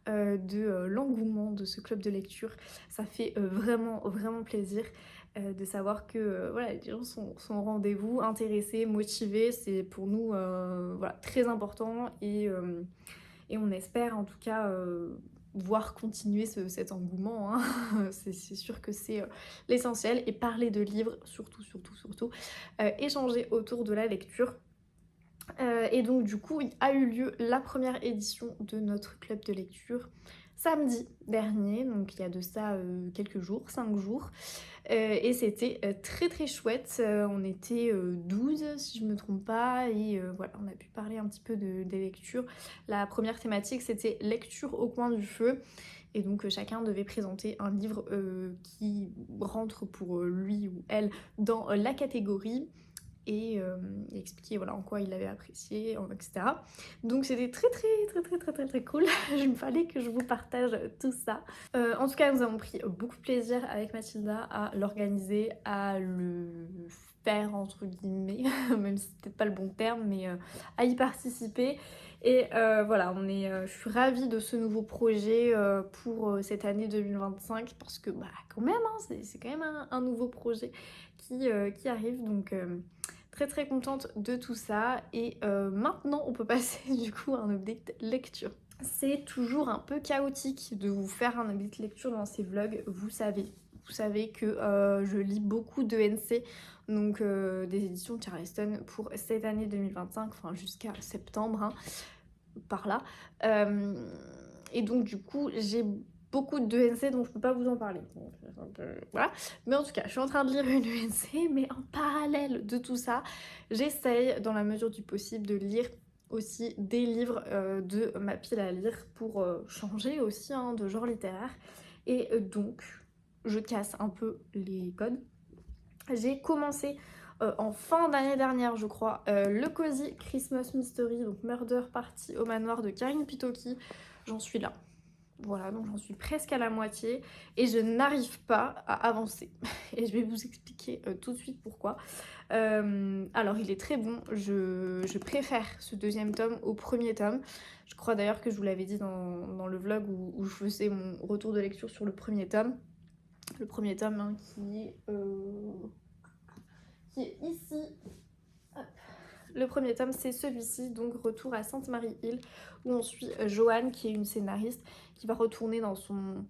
de l'engouement de ce club de lecture. Ça fait vraiment vraiment plaisir de savoir que voilà, les gens sont au rendez-vous, intéressés, motivés. C'est pour nous voilà, très important et on espère en tout cas voir continuer cet engouement. Hein. C'est sûr que c'est l'essentiel, et parler de livres, surtout, échanger autour de la lecture. Et donc du coup, il a eu lieu la première édition de notre club de lecture. samedi dernier, donc il y a de ça quelques jours, 5 jours. Et c'était très très chouette. On était 12 si je me trompe pas, et voilà, on a pu parler un petit peu des lectures. La première thématique c'était lecture au coin du feu. Et donc chacun devait présenter un livre qui rentre pour lui ou elle dans la catégorie, et expliquer voilà en quoi il avait apprécié, etc. Donc c'était très cool. Il me fallait que je vous partage tout ça. En tout cas, nous avons pris beaucoup de plaisir avec Mathilda à l'organiser, à le faire entre guillemets, même si c'est peut-être pas le bon terme, mais à y participer. Et voilà, je suis ravie de ce nouveau projet pour cette année 2025, parce que bah quand même, hein, c'est quand même un nouveau projet qui arrive, donc très contente de tout ça. Et maintenant on peut passer du coup à un update lecture. C'est toujours un peu chaotique de vous faire un update lecture dans ces vlogs, vous savez que je lis beaucoup de NC, donc des éditions Charleston pour cette année 2025, enfin jusqu'à septembre, hein, par là. Et donc du coup j'ai beaucoup de ENC, donc je peux pas vous en parler. Donc, voilà. Mais en tout cas, je suis en train de lire une ENC, mais en parallèle de tout ça, j'essaye dans la mesure du possible de lire aussi des livres de ma pile à lire pour changer aussi hein, de genre littéraire. Et donc, je casse un peu les codes. J'ai commencé en fin d'année dernière, je crois, le Cozy Christmas Mystery, donc Murder Party au manoir de Karine Pitoki. J'en suis là. Voilà, donc j'en suis presque à la moitié et je n'arrive pas à avancer. Et je vais vous expliquer tout de suite pourquoi. Alors il est très bon, je préfère ce deuxième tome au premier tome. Je crois d'ailleurs que je vous l'avais dit dans le vlog où je faisais mon retour de lecture sur le premier tome. Le premier tome hein, qui est ici. Hop. Le premier tome c'est celui-ci, donc Retour à Sainte-Marie-Hill, où on suit Joanne qui est une scénariste qui va retourner dans son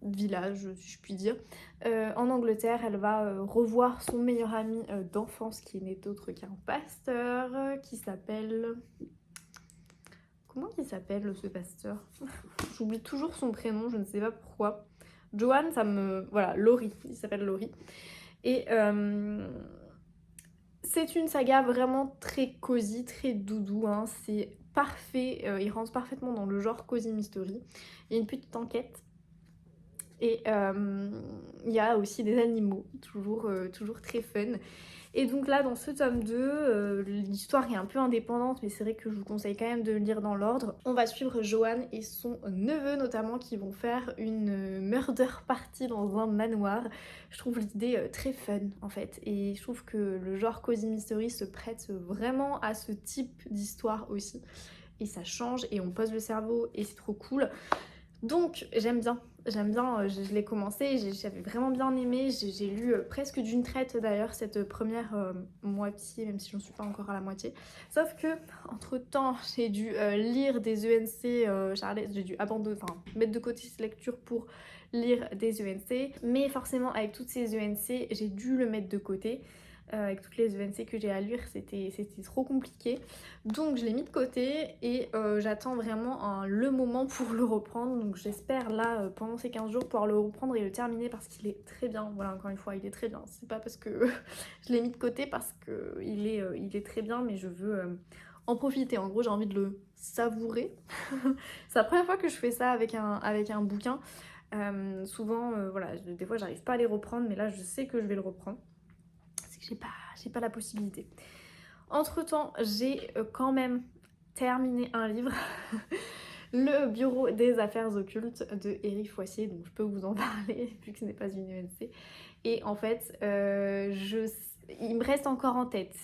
village, si je puis dire. En Angleterre, elle va revoir son meilleur ami d'enfance qui n'est autre qu'un pasteur qui s'appelle... Comment il s'appelle ce pasteur? J'oublie toujours son prénom, je ne sais pas pourquoi. Joanne, ça me... Voilà, Laurie, il s'appelle Laurie. Et c'est une saga vraiment très cosy, très doudou, hein. C'est parfait, il rentre parfaitement dans le genre cozy mystery. Il y a une petite enquête. Et il y a aussi des animaux, toujours très fun. Et donc là, dans ce tome 2, l'histoire est un peu indépendante, mais c'est vrai que je vous conseille quand même de le lire dans l'ordre. On va suivre Joanne et son neveu notamment qui vont faire une murder party dans un manoir. Je trouve l'idée très fun en fait, et je trouve que le genre cozy mystery se prête vraiment à ce type d'histoire aussi. Et ça change et on pose le cerveau et c'est trop cool. Donc j'aime bien, je l'ai commencé, j'avais vraiment bien aimé, j'ai lu presque d'une traite d'ailleurs cette première moitié, même si j'en suis pas encore à la moitié. Sauf que entre temps j'ai dû lire des ENC, j'ai dû abandonner, enfin mettre de côté cette lecture pour lire des ENC, mais forcément avec toutes ces ENC j'ai dû le mettre de côté. Avec toutes les ENC que j'ai à lire, c'était trop compliqué. Donc je l'ai mis de côté et j'attends vraiment le moment pour le reprendre. Donc j'espère là, pendant ces 15 jours, pouvoir le reprendre et le terminer parce qu'il est très bien. Voilà, encore une fois, il est très bien. C'est pas parce que je l'ai mis de côté, parce qu'il est très bien, mais je veux en profiter. En gros, j'ai envie de le savourer. C'est la première fois que je fais ça avec un bouquin. Souvent, voilà, des fois j'arrive pas à les reprendre, mais là je sais que je vais le reprendre. J'ai pas la possibilité. Entre temps, j'ai quand même terminé un livre, Le Bureau des Affaires Occultes de Éric Foissier, donc je peux vous en parler vu que ce n'est pas une UNC. Et en fait, il me reste encore en tête.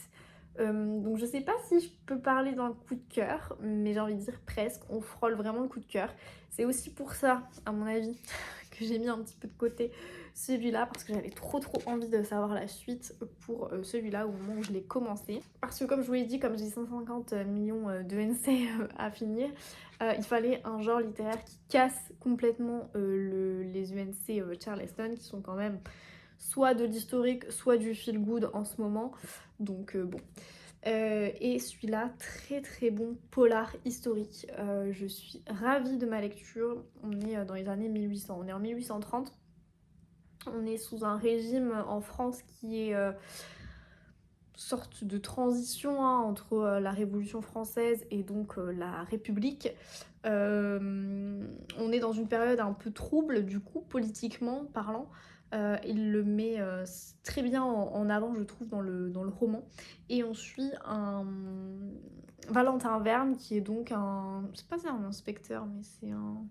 Donc je sais pas si je peux parler d'un coup de cœur, mais j'ai envie de dire presque, on frôle vraiment le coup de cœur. C'est aussi pour ça, à mon avis, que j'ai mis un petit peu de côté celui-là, parce que j'avais trop envie de savoir la suite pour celui-là au moment où je l'ai commencé. Parce que comme je vous l'ai dit, comme j'ai 150 millions de NC à finir, il fallait un genre littéraire qui casse complètement les UNC Charleston, qui sont quand même soit de l'historique, soit du feel good en ce moment. Donc bon. Et celui-là, très très bon polar historique. Je suis ravie de ma lecture. On est dans les années 1800, on est en 1830. On est sous un régime en France qui est sorte de transition entre la Révolution française et donc la République. On est dans une période un peu trouble du coup, politiquement parlant. Il le met très bien en avant, je trouve, dans le roman. Et on suit un Valentin Verne qui est donc un... C'est pas un inspecteur, mais c'est un...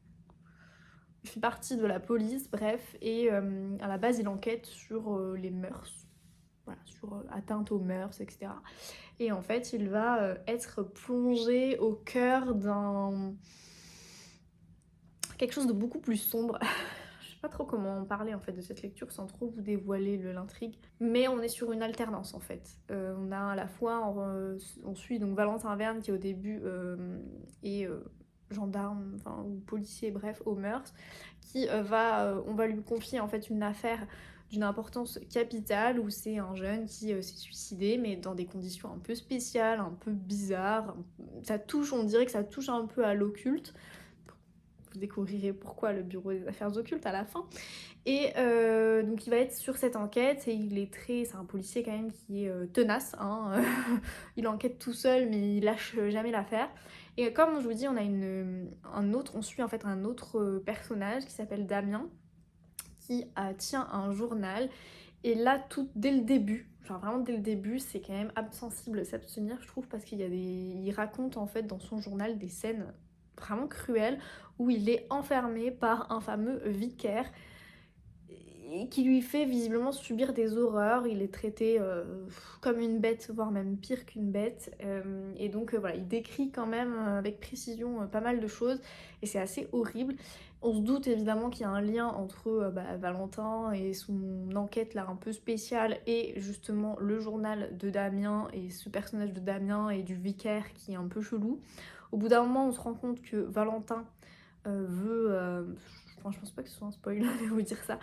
Il fait partie de la police, bref, et à la base il enquête sur les mœurs, voilà, sur atteinte aux mœurs, etc. Et en fait, il va être plongé au cœur d'un... quelque chose de beaucoup plus sombre. Je sais pas trop comment en parler en fait de cette lecture sans trop vous dévoiler l'intrigue. Mais on est sur une alternance en fait. On a à la fois, on suit donc Valentin Verne qui au début est gendarme, enfin, ou policier, bref, aux mœurs, qui on va lui confier en fait une affaire d'une importance capitale où c'est un jeune qui s'est suicidé mais dans des conditions un peu spéciales, un peu bizarres. Ça touche, on dirait que ça touche un peu à l'occulte. Vous découvrirez pourquoi le bureau des affaires occultes à la fin. Et donc il va être sur cette enquête et c'est un policier quand même qui est tenace, hein. Il enquête tout seul mais il lâche jamais l'affaire. Et comme je vous dis, on suit en fait un autre personnage qui s'appelle Damien qui tient un journal. Et là, dès le début, genre vraiment dès le début, c'est quand même sensible de s'abstenir, je trouve, parce il raconte en fait dans son journal des scènes vraiment cruelles où il est enfermé par un fameux vicaire et qui lui fait visiblement subir des horreurs. Il est traité comme une bête, voire même pire qu'une bête. Et donc voilà, il décrit quand même avec précision pas mal de choses et c'est assez horrible. On se doute évidemment qu'il y a un lien entre Valentin et son enquête là un peu spéciale et justement le journal de Damien et ce personnage de Damien et du vicaire qui est un peu chelou. Au bout d'un moment, on se rend compte que Valentin enfin, je pense pas que ce soit un spoil de vous dire ça,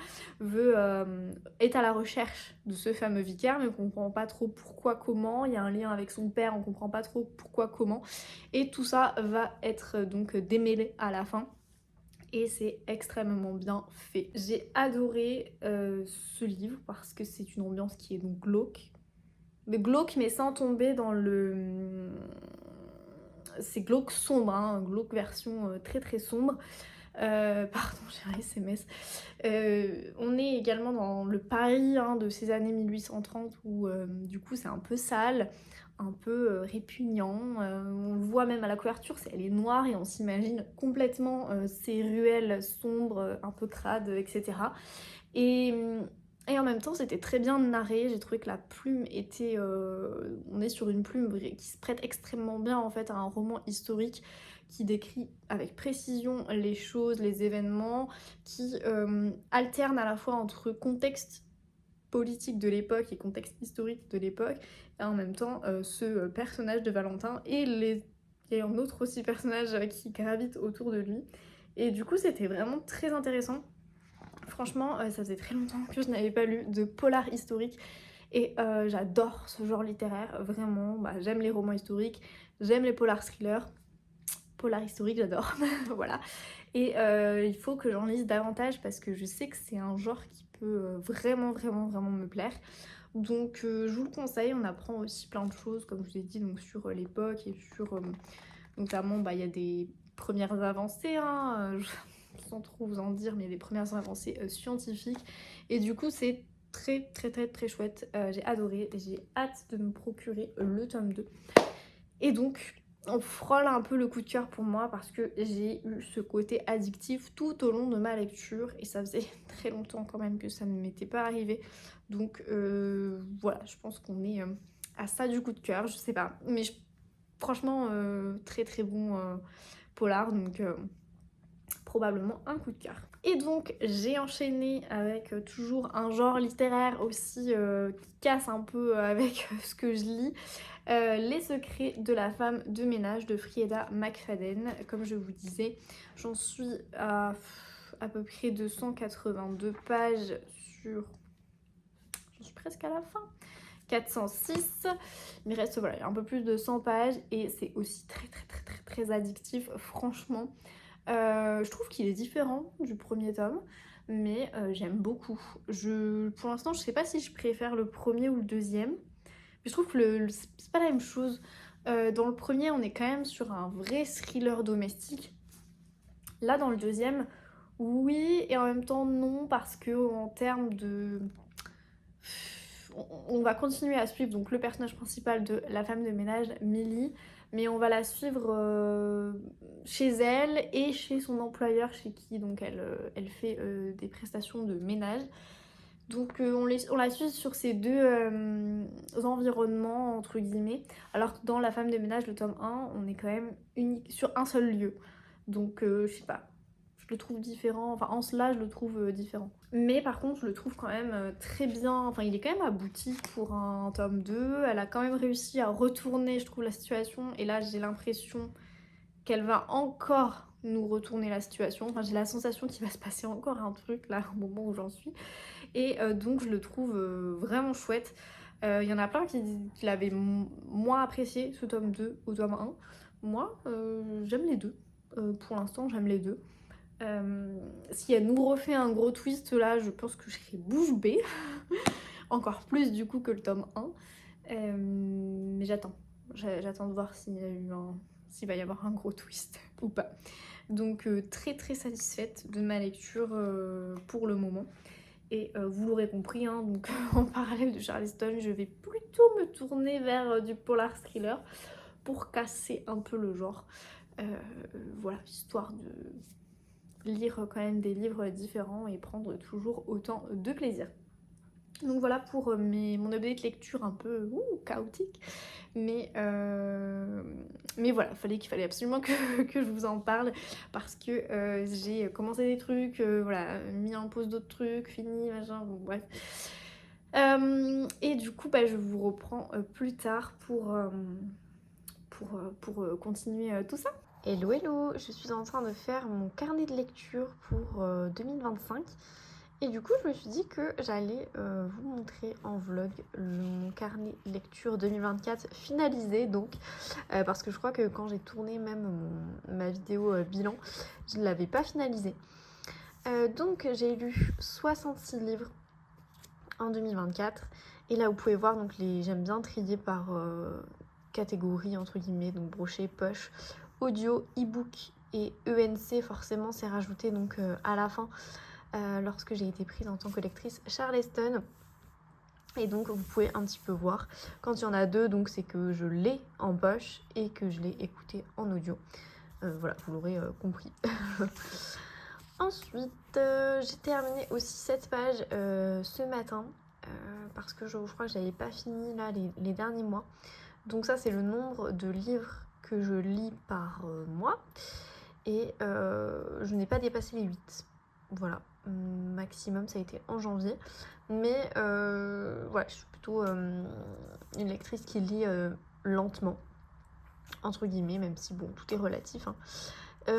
est à la recherche de ce fameux vicaire, mais on comprend pas trop pourquoi, comment. Il y a un lien avec son père, on comprend pas trop pourquoi, comment. Et tout ça va être donc démêlé à la fin. Et c'est extrêmement bien fait. J'ai adoré ce livre parce que c'est une ambiance qui est donc glauque. Mais glauque, mais sans tomber dans le... C'est glauque sombre, hein, glauque version très très sombre. Pardon, j'ai un SMS. On est également dans le Paris de ces années 1830 où du coup c'est un peu sale, un peu répugnant. On le voit même à la couverture, elle est noire et on s'imagine complètement ces ruelles sombres, un peu crades, etc. Et, et en même temps, c'était très bien narré. J'ai trouvé que la plume était... on est sur une plume qui se prête extrêmement bien en fait à un roman historique qui décrit avec précision les choses, les événements, qui alterne à la fois entre contexte politique de l'époque et contexte historique de l'époque, et en même temps ce personnage de Valentin et un autre aussi personnage qui gravite autour de lui. Et du coup, c'était vraiment très intéressant. Franchement, ça faisait très longtemps que je n'avais pas lu de polar historique et j'adore ce genre littéraire, vraiment. J'aime les romans historiques, j'aime les polar thrillers. Polar historique, j'adore, voilà. Et il faut que j'en lise davantage parce que je sais que c'est un genre qui peut vraiment, vraiment, vraiment me plaire. Donc je vous le conseille, on apprend aussi plein de choses, comme je vous ai dit, donc sur l'époque et sur... notamment, il y a des premières avancées, sans trop vous en dire, mais des premières avancées scientifiques. Et du coup, c'est très, très, très, très chouette. J'ai adoré et j'ai hâte de me procurer le tome 2. Et donc, on frôle un peu le coup de cœur pour moi parce que j'ai eu ce côté addictif tout au long de ma lecture et ça faisait très longtemps quand même que ça ne m'était pas arrivé. Donc voilà, je pense qu'on est à ça du coup de cœur, je sais pas. Mais franchement, très très bon polar, donc probablement un coup de cœur. Et donc j'ai enchaîné avec toujours un genre littéraire aussi qui casse un peu avec ce que je lis. Les secrets de la femme de ménage de Frieda McFadden. Comme je vous disais, j'en suis à peu près 282 pages sur... J'en suis presque à la fin. 406. Il me reste voilà, un peu plus de 100 pages et c'est aussi très addictif, franchement. Je trouve qu'il est différent du premier tome, mais j'aime beaucoup. Pour l'instant, je sais pas si je préfère le premier ou le deuxième, mais je trouve que c'est pas la même chose. Dans le premier, on est quand même sur un vrai thriller domestique. Là, dans le deuxième, oui, et en même temps non, parce que en termes de... On va continuer à suivre donc le personnage principal de la femme de ménage, Millie, mais on va la suivre chez elle et chez son employeur, chez qui donc elle fait des prestations de ménage. Donc on la suit sur ces deux environnements, entre guillemets, alors que dans la femme de ménage, le tome 1, on est quand même unique sur un seul lieu. Donc je sais pas, je le trouve différent, enfin en cela je le trouve différent. Mais par contre je le trouve quand même très bien, enfin il est quand même abouti pour un tome 2, elle a quand même réussi à retourner je trouve la situation et là j'ai l'impression qu'elle va encore nous retourner la situation, enfin j'ai la sensation qu'il va se passer encore un truc là au moment où j'en suis et donc je le trouve vraiment chouette. Il y en a plein qui l'avaient moins apprécié ce tome 2 au tome 1. Moi j'aime les deux. Pour l'instant j'aime les deux. Si elle nous refait un gros twist là, je pense que je serai bouche bée. Encore plus du coup que le tome 1. Mais j'attends de voir s'il va y avoir un gros twist ou pas. Donc très satisfaite de ma lecture pour le moment. Et vous l'aurez compris, hein, donc en parallèle de Charleston, je vais plutôt me tourner vers du polar thriller pour casser un peu le genre. Voilà, histoire de lire quand même des livres différents et prendre toujours autant de plaisir. Donc voilà pour mon update lecture un peu chaotique. Mais voilà, il fallait absolument que je vous en parle parce que j'ai commencé des trucs, voilà, mis en pause d'autres trucs, fini, machin, bon, bref. Et du coup, bah, je vous reprends plus tard pour continuer tout ça. Hello hello, je suis en train de faire mon carnet de lecture pour 2025 et du coup je me suis dit que j'allais vous montrer en vlog mon carnet lecture 2024 finalisé donc parce que je crois que quand j'ai tourné même ma vidéo bilan je ne l'avais pas finalisé. Donc j'ai lu 66 livres en 2024 et là vous pouvez voir donc j'aime bien trier par catégorie entre guillemets, donc brochet, poche, audio, e-book et ENC forcément c'est rajouté donc à la fin lorsque j'ai été prise en tant que lectrice Charleston. Et donc vous pouvez un petit peu voir quand il y en a deux, donc c'est que je l'ai en poche et que je l'ai écouté en audio. Voilà, vous l'aurez compris. Ensuite j'ai terminé aussi cette page ce matin parce que je crois que j'avais pas fini là les derniers mois. Donc ça c'est le nombre de livres que je lis par mois et je n'ai pas dépassé les 8. Voilà, maximum ça a été en janvier. Mais voilà, je suis plutôt une lectrice qui lit lentement, entre guillemets, même si bon, tout est relatif. Hein.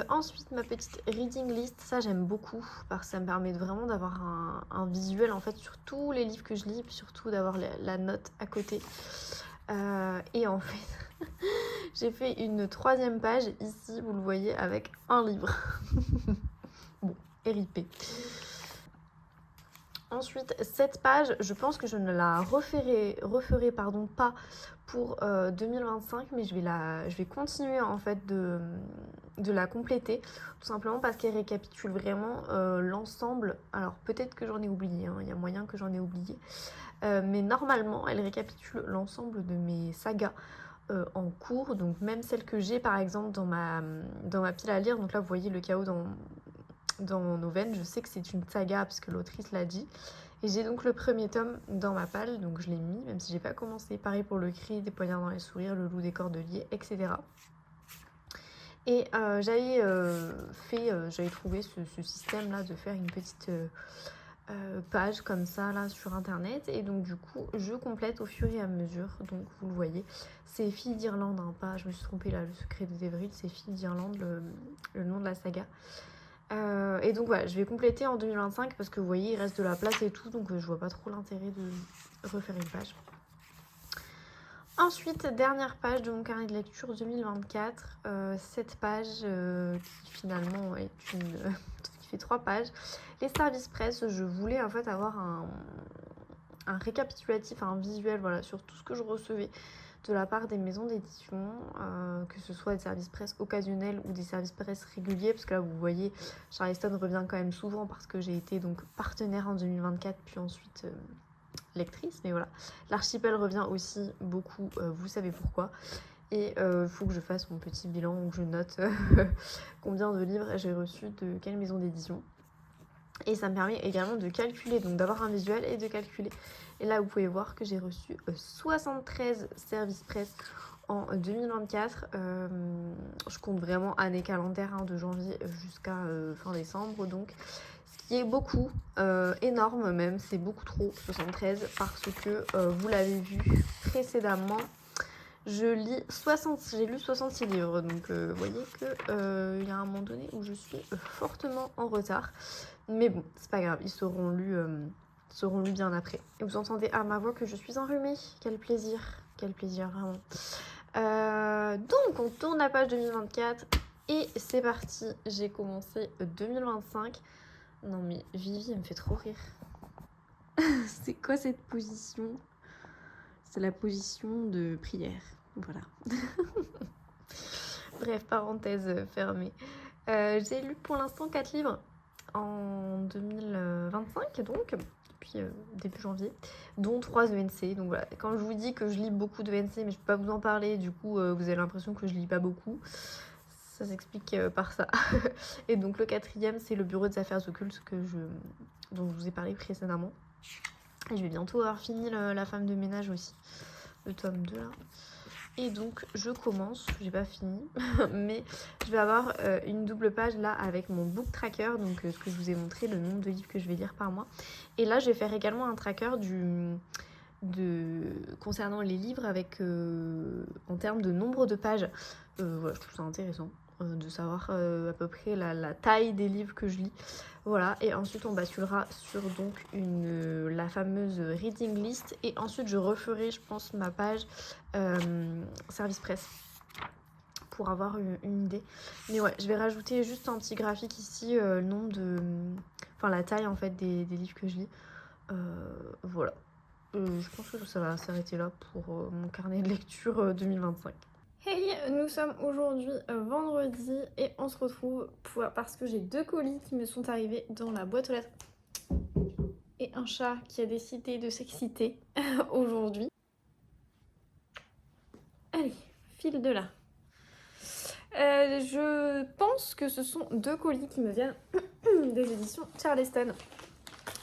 Ensuite, ma petite reading list, ça j'aime beaucoup parce que ça me permet vraiment d'avoir un visuel en fait sur tous les livres que je lis, puis surtout d'avoir la note à côté. Et en fait, j'ai fait une 3e page ici, vous le voyez, avec un livre. Bon, RIP. Ensuite, cette page, je pense que je ne la referai pas pour 2025, mais je vais continuer en fait de la compléter, tout simplement parce qu'elle récapitule vraiment l'ensemble. Alors peut-être que j'en ai oublié, hein, il y a moyen que j'en ai oublié, mais normalement elle récapitule l'ensemble de mes sagas en cours, donc même celles que j'ai par exemple dans ma pile à lire. Donc là vous voyez le chaos dans nos veines, je sais que c'est une saga parce que l'autrice l'a dit. Et j'ai donc le premier tome dans ma palle, donc je l'ai mis, même si j'ai pas commencé. Pareil pour le cri, des poignards dans les sourires, le loup des cordeliers, etc. Et j'avais trouvé ce système-là de faire une petite page comme ça là sur internet. Et donc du coup, je complète au fur et à mesure. Donc vous le voyez, c'est Filles d'Irlande, hein, pas, je me suis trompée là, le secret des Évril, c'est Filles d'Irlande, le nom de la saga. Et donc voilà, je vais compléter en 2025 parce que vous voyez il reste de la place et tout, donc je vois pas trop l'intérêt de refaire une page. Ensuite, dernière page de mon carnet de lecture 2024, cette page qui finalement est qui fait 3 pages. Les services presse, je voulais en fait avoir un récapitulatif, un visuel, voilà, sur tout ce que je recevais de la part des maisons d'édition, que ce soit des services presse occasionnels ou des services presse réguliers, parce que là vous voyez, Charleston revient quand même souvent parce que j'ai été donc partenaire en 2024, puis ensuite lectrice, mais voilà. L'archipel revient aussi beaucoup, vous savez pourquoi. Et il faut que je fasse mon petit bilan où je note combien de livres j'ai reçus de quelle maison d'édition. Et ça me permet également de calculer, donc d'avoir un visuel et de calculer. Et là, vous pouvez voir que j'ai reçu 73 services presse en 2024. Je compte vraiment année calendaire, hein, de janvier jusqu'à fin décembre. Donc, ce qui est beaucoup, énorme même, c'est beaucoup trop, 73, parce que vous l'avez vu précédemment, j'ai lu 66 livres, donc vous voyez qu'il y a un moment donné où je suis fortement en retard. Mais bon, c'est pas grave, ils seront lus bien après. Et vous entendez à ma voix que je suis enrhumée. Quel plaisir vraiment. Donc on tourne la page 2024 et c'est parti. J'ai commencé 2025. Non mais Vivi, elle me fait trop rire. C'est quoi cette position? C'est la position de prière. Voilà. Bref, parenthèse fermée. J'ai lu pour l'instant 4 livres en 2025, donc, depuis début janvier, dont 3 ENC. Donc voilà, quand je vous dis que je lis beaucoup de ENC, mais je peux pas vous en parler, du coup, vous avez l'impression que je lis pas beaucoup. Ça s'explique par ça. Et donc le 4e, c'est le bureau des affaires occultes dont je vous ai parlé précédemment. Et je vais bientôt avoir fini la femme de ménage aussi, le tome 2 là. Et donc je commence, j'ai pas fini, mais je vais avoir une double page là avec mon book tracker, donc ce que je vous ai montré, le nombre de livres que je vais lire par mois. Et là je vais faire également un tracker concernant les livres avec en termes de nombre de pages. Voilà, je trouve ça intéressant de savoir à peu près la taille des livres que je lis. Voilà, et ensuite on basculera sur donc la fameuse reading list, et ensuite je referai, je pense, ma page service presse pour avoir une idée. Mais ouais, je vais rajouter juste un petit graphique ici, le nombre de... Enfin, la taille en fait des livres que je lis. Voilà. Je pense que ça va s'arrêter là pour mon carnet de lecture 2025. Hey, nous sommes aujourd'hui vendredi et on se retrouve parce que j'ai 2 colis qui me sont arrivés dans la boîte aux lettres et un chat qui a décidé de s'exciter aujourd'hui. Allez, file de là. Je pense que ce sont 2 colis qui me viennent des éditions Charleston.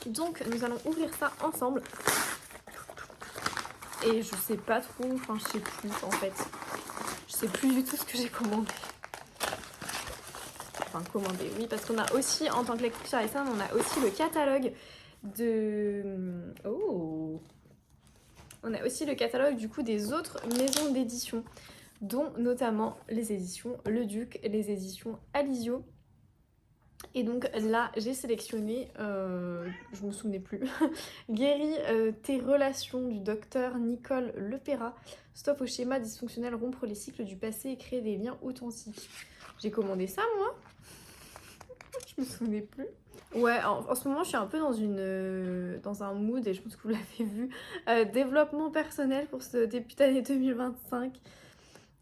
Donc nous allons ouvrir ça ensemble. Et je sais pas trop, enfin je sais plus en fait. Je sais plus du tout ce que j'ai commandé. Enfin commandé, oui, parce qu'on a aussi, en tant que lectrice Charleston, on a aussi le catalogue de... Oh! On a aussi le catalogue du coup des autres maisons d'édition, dont notamment les éditions Le Duc, les éditions Alizio. Et donc là, j'ai sélectionné, je me souvenais plus, Guéris tes relations du docteur Nicole Lepera. Stop au schéma dysfonctionnel, rompre les cycles du passé et créer des liens authentiques. J'ai commandé ça moi. Je me souvenais plus. Ouais, en ce moment, je suis un peu dans un mood, et je pense que vous l'avez vu, développement personnel pour ce début d'année 2025.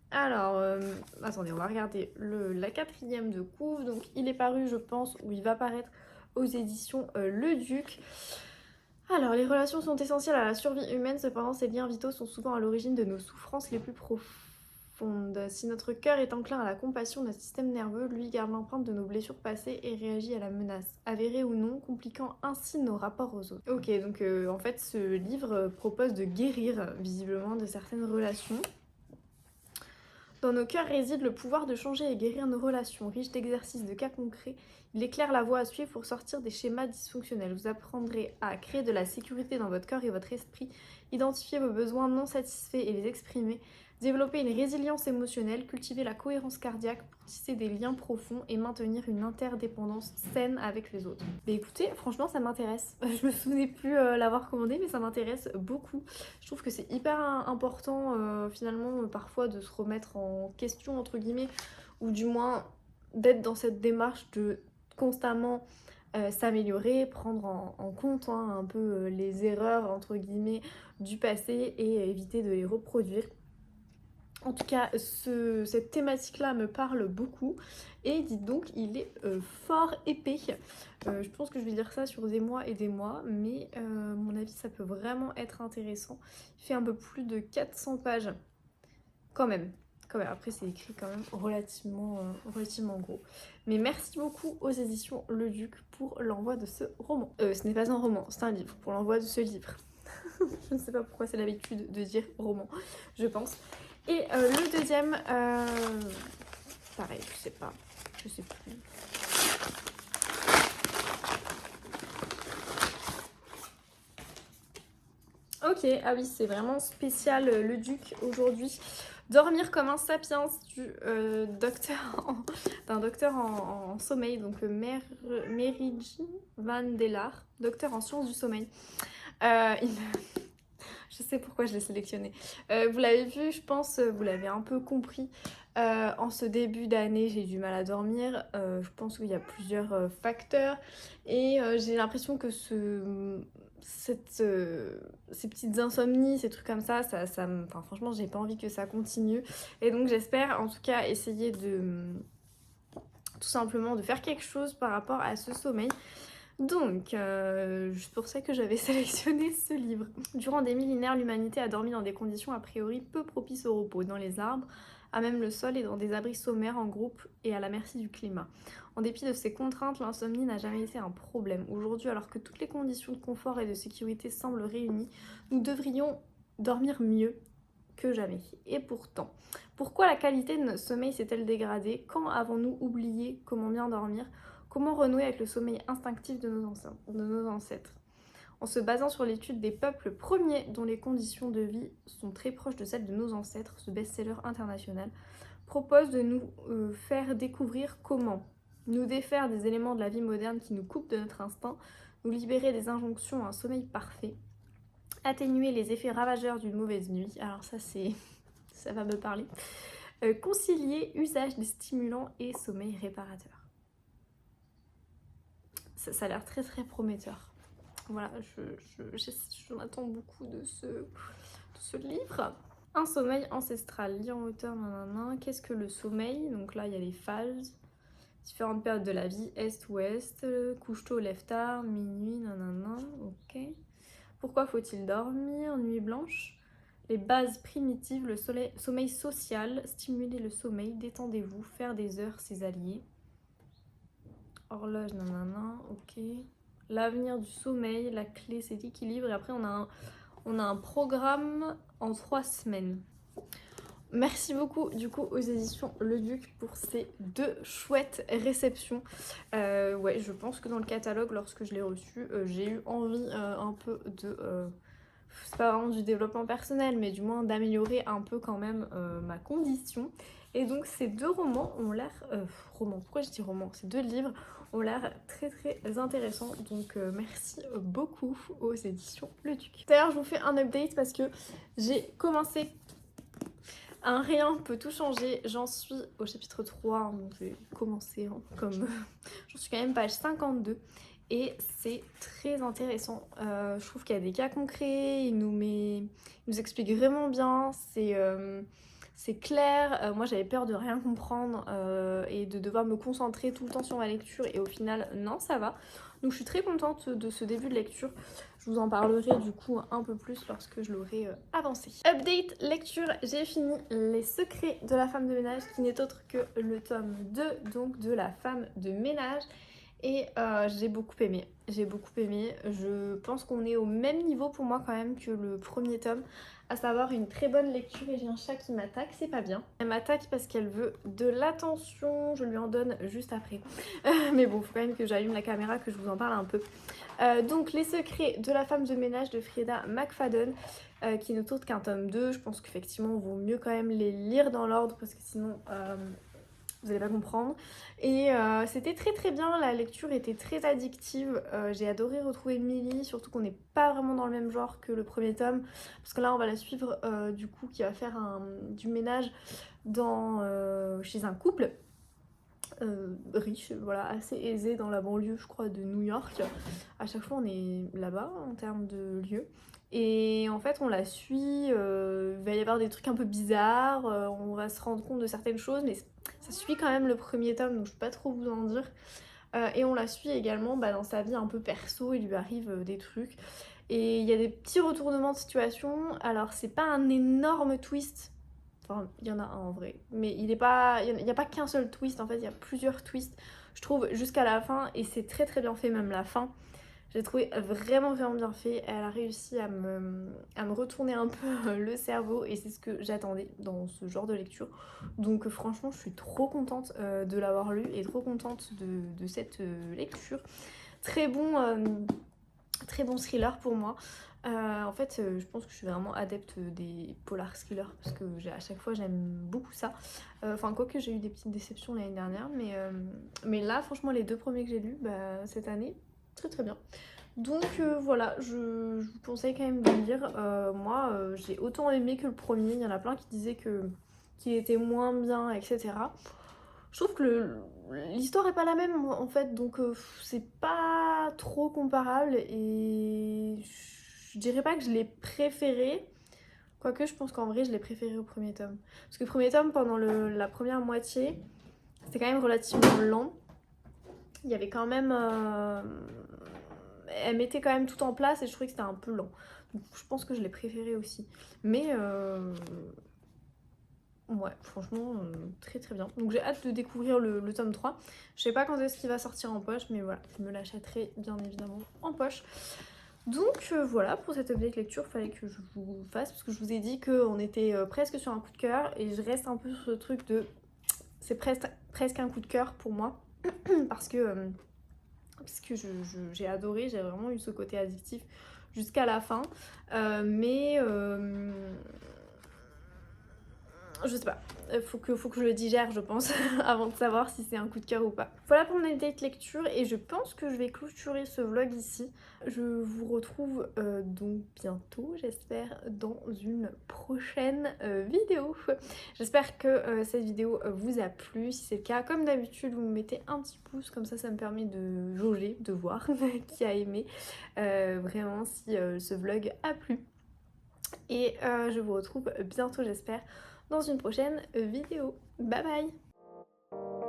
Alors, attendez, on va regarder la 4e de couve. Donc, il est paru, je pense, ou il va paraître aux éditions Le Duc. Alors, les relations sont essentielles à la survie humaine, cependant, ces liens vitaux sont souvent à l'origine de nos souffrances les plus profondes. Si notre cœur est enclin à la compassion, notre système nerveux, lui, garde l'empreinte de nos blessures passées et réagit à la menace, avérée ou non, compliquant ainsi nos rapports aux autres. Ok, donc en fait, ce livre propose de guérir, visiblement, de certaines relations. Dans nos cœurs réside le pouvoir de changer et guérir nos relations. Riche d'exercices de cas concrets, il éclaire la voie à suivre pour sortir des schémas dysfonctionnels. Vous apprendrez à créer de la sécurité dans votre corps et votre esprit, identifier vos besoins non satisfaits et les exprimer, Développer une résilience émotionnelle, cultiver la cohérence cardiaque pour tisser des liens profonds et maintenir une interdépendance saine avec les autres. Mais écoutez, franchement ça m'intéresse. Je me souvenais plus l'avoir commandé mais ça m'intéresse beaucoup. Je trouve que c'est hyper important finalement parfois de se remettre en question entre guillemets ou du moins d'être dans cette démarche de constamment s'améliorer, prendre en compte un peu les erreurs entre guillemets du passé et éviter de les reproduire. En tout cas, cette thématique-là me parle beaucoup. Et dites donc, il est fort épais. Je pense que je vais lire ça sur des mois et des mois. Mais à mon avis, ça peut vraiment être intéressant. Il fait un peu plus de 400 pages. Quand même. Après, c'est écrit quand même relativement gros. Mais merci beaucoup aux éditions Le Duc pour l'envoi de ce roman. Ce n'est pas un roman, c'est un livre. Pour l'envoi de ce livre. Je ne sais pas pourquoi c'est l'habitude de dire roman, je pense. Et le deuxième, pareil, je sais plus. Ok, ah oui, c'est vraiment spécial le Duc aujourd'hui. Dormir comme un sapiens d'un docteur en sommeil, donc Meridji Van Delar, docteur en sciences du sommeil. Je sais pourquoi je l'ai sélectionné. Vous l'avez vu, je pense, vous l'avez un peu compris. En ce début d'année, j'ai du mal à dormir. Je pense qu'il y a plusieurs facteurs. Et j'ai l'impression que ces petites insomnies, ces trucs comme ça enfin, franchement, j'ai pas envie que ça continue. Et donc, j'espère en tout cas essayer de tout simplement de faire quelque chose par rapport à ce sommeil. Donc, c'est pour ça que j'avais sélectionné ce livre. Durant des millénaires, l'humanité a dormi dans des conditions a priori peu propices au repos, dans les arbres, à même le sol et dans des abris sommaires en groupe et à la merci du climat. En dépit de ces contraintes, l'insomnie n'a jamais été un problème. Aujourd'hui, alors que toutes les conditions de confort et de sécurité semblent réunies, nous devrions dormir mieux que jamais. Et pourtant, pourquoi la qualité de notre sommeil s'est-elle dégradée? Quand avons-nous oublié comment bien dormir? Comment renouer avec le sommeil instinctif de nos ancêtres? En se basant sur l'étude des peuples premiers dont les conditions de vie sont très proches de celles de nos ancêtres, ce best-seller international propose de nous faire découvrir comment nous défaire des éléments de la vie moderne qui nous coupent de notre instinct, nous libérer des injonctions à un sommeil parfait, atténuer les effets ravageurs d'une mauvaise nuit, alors ça va me parler, concilier usage des stimulants et sommeil réparateur. Ça a l'air très très prometteur. Voilà, j'en attends beaucoup de ce livre. Un sommeil ancestral, lire en hauteur, nanana. Qu'est-ce que le sommeil? Donc là, il y a les phases, différentes périodes de la vie, est-ouest, couche tôt, lève tard, minuit, nanana, ok. Pourquoi faut-il dormir? Nuit blanche. Les bases primitives, le sommeil social, stimuler le sommeil, détendez-vous, faire des heures, ses alliés. Horloge, nanana, ok. L'avenir du sommeil, la clé c'est l'équilibre. Et après on a un programme en 3 semaines. Merci beaucoup du coup aux éditions Le Duc pour ces 2 chouettes réceptions. Ouais, je pense que dans le catalogue, lorsque je l'ai reçu, j'ai eu envie un peu de... c'est pas vraiment du développement personnel, mais du moins d'améliorer un peu quand même ma condition. Et donc ces 2 romans ont l'air... pourquoi je dis roman? Ces 2 livres ont l'air très très intéressants. Donc merci beaucoup aux éditions Le Duc. D'ailleurs, je vous fais un update parce que j'ai commencé... Un rien peut tout changer, j'en suis au chapitre 3, donc je vais commencer comme... J'en suis quand même page 52 et c'est très intéressant. Je trouve qu'il y a des cas concrets, il nous explique vraiment bien, c'est clair. Moi j'avais peur de rien comprendre et de devoir me concentrer tout le temps sur ma lecture et au final non, ça va. Donc je suis très contente de ce début de lecture. Je vous en parlerai du coup un peu plus lorsque je l'aurai avancé. Update lecture, j'ai fini Les secrets de la femme de ménage qui n'est autre que le tome 2, donc de la femme de ménage. Et j'ai beaucoup aimé. J'ai beaucoup aimé. Je pense qu'on est au même niveau pour moi quand même que le premier tome, à savoir une très bonne lecture. Et j'ai un chat qui m'attaque, c'est pas bien. Elle m'attaque parce qu'elle veut de l'attention. Je lui en donne juste après. Mais bon, faut quand même que j'allume la caméra, que je vous en parle un peu. Donc les secrets de la femme de ménage de Frida McFadden, qui ne tourne qu'un tome 2. Je pense qu'effectivement il vaut mieux quand même les lire dans l'ordre parce que sinon vous n'allez pas comprendre. Et c'était très très bien, la lecture était très addictive. J'ai adoré retrouver Millie, surtout qu'on n'est pas vraiment dans le même genre que le premier tome, parce que là on va la suivre du coup qui va faire du ménage chez un couple. Riche, voilà, assez aisé dans la banlieue, je crois, de New York. À chaque fois, on est là-bas en termes de lieu. Et en fait, on la suit. Il va y avoir des trucs un peu bizarres. On va se rendre compte de certaines choses, mais ça suit quand même le premier tome, donc je peux pas trop vous en dire. Et on la suit également dans sa vie un peu perso. Il lui arrive des trucs. Et il y a des petits retournements de situation. Alors, c'est pas un énorme twist. Enfin, il y en a un en vrai. Mais il n'y a pas qu'un seul twist, en fait, il y a plusieurs twists, je trouve, jusqu'à la fin. Et c'est très très bien fait, même la fin. J'ai trouvé vraiment vraiment bien fait. Elle a réussi à me retourner un peu le cerveau. Et c'est ce que j'attendais dans ce genre de lecture. Donc franchement, je suis trop contente de l'avoir lu. Et trop contente de cette lecture. Très bon... Très bon thriller pour moi. En fait, je pense que je suis vraiment adepte des polar thrillers parce que à chaque fois j'aime beaucoup ça. Enfin, quoique j'ai eu des petites déceptions l'année dernière, mais là, franchement, les 2 premiers que j'ai lus cette année, très très bien. Donc voilà, je vous conseille quand même de le lire. Moi, j'ai autant aimé que le premier. Il y en a plein qui disaient qu'il était moins bien, etc. Je trouve que l'histoire est pas la même en fait, donc c'est pas trop comparable et je dirais pas que je l'ai préféré, quoique je pense qu'en vrai je l'ai préféré au premier tome. Parce que le premier tome, pendant la première moitié, c'était quand même relativement lent. Il y avait quand même... elle mettait quand même tout en place et je trouvais que c'était un peu lent. Donc je pense que je l'ai préféré aussi. Mais... ouais, franchement, très très bien. Donc j'ai hâte de découvrir le tome 3. Je sais pas quand est-ce qu'il va sortir en poche, mais voilà, je me l'achèterai bien évidemment en poche. Donc voilà, pour cette update lecture, fallait que je vous fasse, parce que je vous ai dit qu'on était presque sur un coup de cœur, et je reste un peu sur ce truc de... C'est presque un coup de cœur pour moi, parce que j'ai adoré, j'ai vraiment eu ce côté addictif jusqu'à la fin. Mais... je sais pas, faut que je le digère je pense avant de savoir si c'est un coup de cœur ou pas. Voilà pour mon update lecture et je pense que je vais clôturer ce vlog ici. Je vous retrouve donc bientôt, j'espère, dans une prochaine vidéo. J'espère que cette vidéo vous a plu. Si c'est le cas, comme d'habitude, vous me mettez un petit pouce, comme ça me permet de jauger, de voir qui a aimé vraiment si ce vlog a plu. Et je vous retrouve bientôt, j'espère, dans une prochaine vidéo. Bye bye!